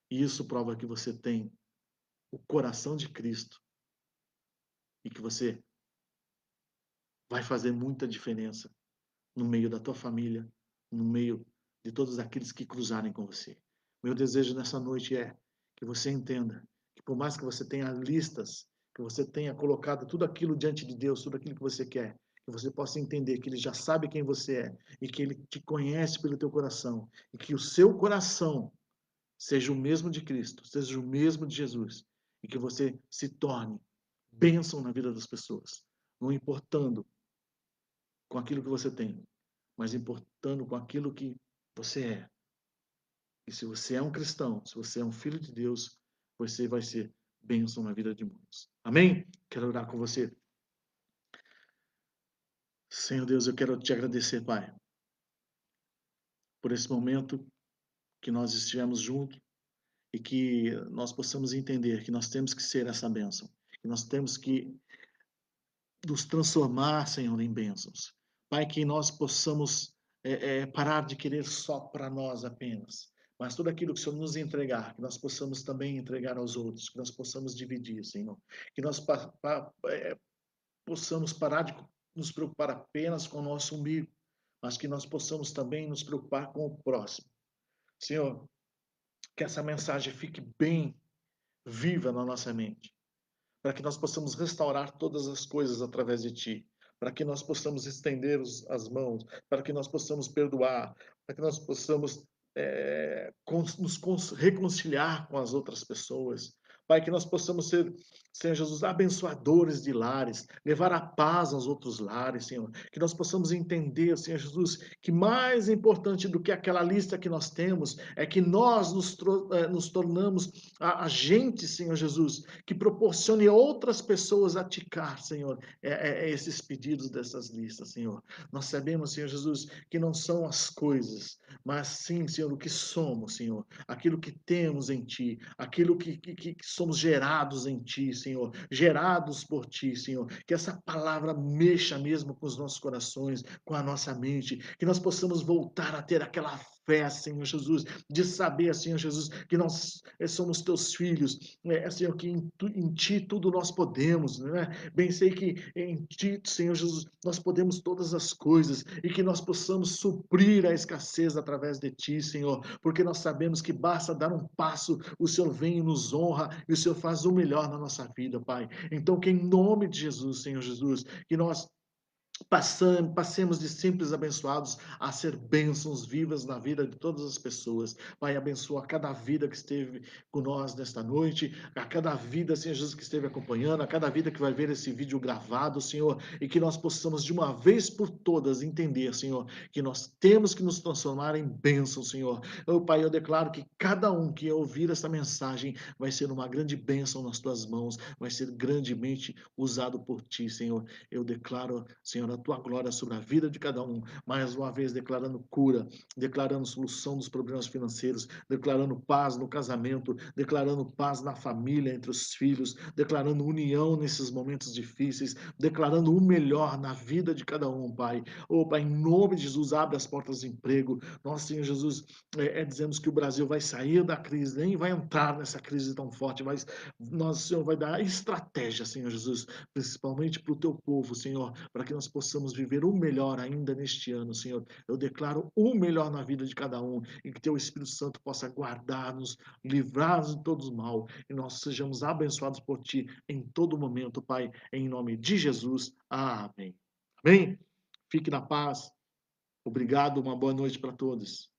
E isso prova que você tem o coração de Cristo e que você vai fazer muita diferença no meio da tua família, no meio de todos aqueles que cruzarem com você. Meu desejo nessa noite é que você entenda que por mais que você tenha listas, que você tenha colocado tudo aquilo diante de Deus, tudo aquilo que você quer, que você possa entender que Ele já sabe quem você é e que Ele te conhece pelo teu coração e que o seu coração seja o mesmo de Cristo, seja o mesmo de Jesus e que você se torne bênção na vida das pessoas, não importando com aquilo que você tem, mas importando com aquilo que você é. E se você é um cristão, se você é um filho de Deus, você vai ser bênção na vida de muitos. Amém? Quero orar com você. Senhor Deus, eu quero te agradecer, Pai, por esse momento que nós estivemos juntos e que nós possamos entender que nós temos que ser essa bênção, que nós temos que nos transformar, Senhor, em bênçãos. Pai, que nós possamos parar de querer só para nós apenas, mas tudo aquilo que o Senhor nos entregar, que nós possamos também entregar aos outros, que nós possamos dividir, Senhor. Que nós possamos parar de nos preocupar apenas com o nosso umbigo, mas que nós possamos também nos preocupar com o próximo. Senhor, que essa mensagem fique bem viva na nossa mente, para que nós possamos restaurar todas as coisas através de Ti, para que nós possamos estender as mãos, para que nós possamos perdoar, para que nós possamos reconciliar com as outras pessoas, Pai, que nós possamos ser, Senhor Jesus, abençoadores de lares, levar a paz aos outros lares, Senhor. Que nós possamos entender, Senhor Jesus, que mais importante do que aquela lista que nós temos é que nós nos tornamos agentes, Senhor Jesus, que proporcione outras pessoas a ticar, Senhor, esses pedidos dessas listas, Senhor. Nós sabemos, Senhor Jesus, que não são as coisas, mas sim, Senhor, o que somos, Senhor, aquilo que temos em Ti, aquilo que somos gerados em Ti, Senhor, gerados por Ti, Senhor, que essa palavra mexa mesmo com os nossos corações, com a nossa mente, que nós possamos voltar a ter aquela fé, Senhor Jesus, de saber, Senhor Jesus, que nós somos Teus filhos, Senhor, que em Ti tudo nós podemos, né? Bem sei que em Ti, Senhor Jesus, nós podemos todas as coisas e que nós possamos suprir a escassez através de Ti, Senhor, porque nós sabemos que basta dar um passo, o Senhor vem e nos honra e o Senhor faz o melhor na nossa vida, Pai. Então, que em nome de Jesus, Senhor Jesus, que nós passemos de simples abençoados a ser bênçãos vivas na vida de todas as pessoas. Pai, abençoa cada vida que esteve com nós nesta noite, a cada vida, Senhor Jesus, que esteve acompanhando, a cada vida que vai ver esse vídeo gravado, Senhor, e que nós possamos de uma vez por todas entender, Senhor, que nós temos que nos transformar em bênçãos, Senhor. Pai, eu declaro que cada um que ouvir essa mensagem vai ser uma grande bênção nas tuas mãos, vai ser grandemente usado por ti, Senhor. Eu declaro, Senhor, a tua glória sobre a vida de cada um, mais uma vez declarando cura, declarando solução dos problemas financeiros, declarando paz no casamento, declarando paz na família, entre os filhos, declarando união nesses momentos difíceis, declarando o melhor na vida de cada um, Pai. Pai, em nome de Jesus, abre as portas de emprego. Nós, Senhor Jesus, dizemos que o Brasil vai sair da crise, nem vai entrar nessa crise tão forte, mas nós, Senhor, vai dar estratégia, Senhor Jesus, principalmente para o teu povo, Senhor, para que nós possamos viver o melhor ainda neste ano, Senhor. Eu declaro o melhor na vida de cada um e que teu Espírito Santo possa guardar-nos, livrar-nos de todo o mal e nós sejamos abençoados por ti em todo momento, Pai, em nome de Jesus. Amém. Amém? Fique na paz. Obrigado, uma boa noite para todos.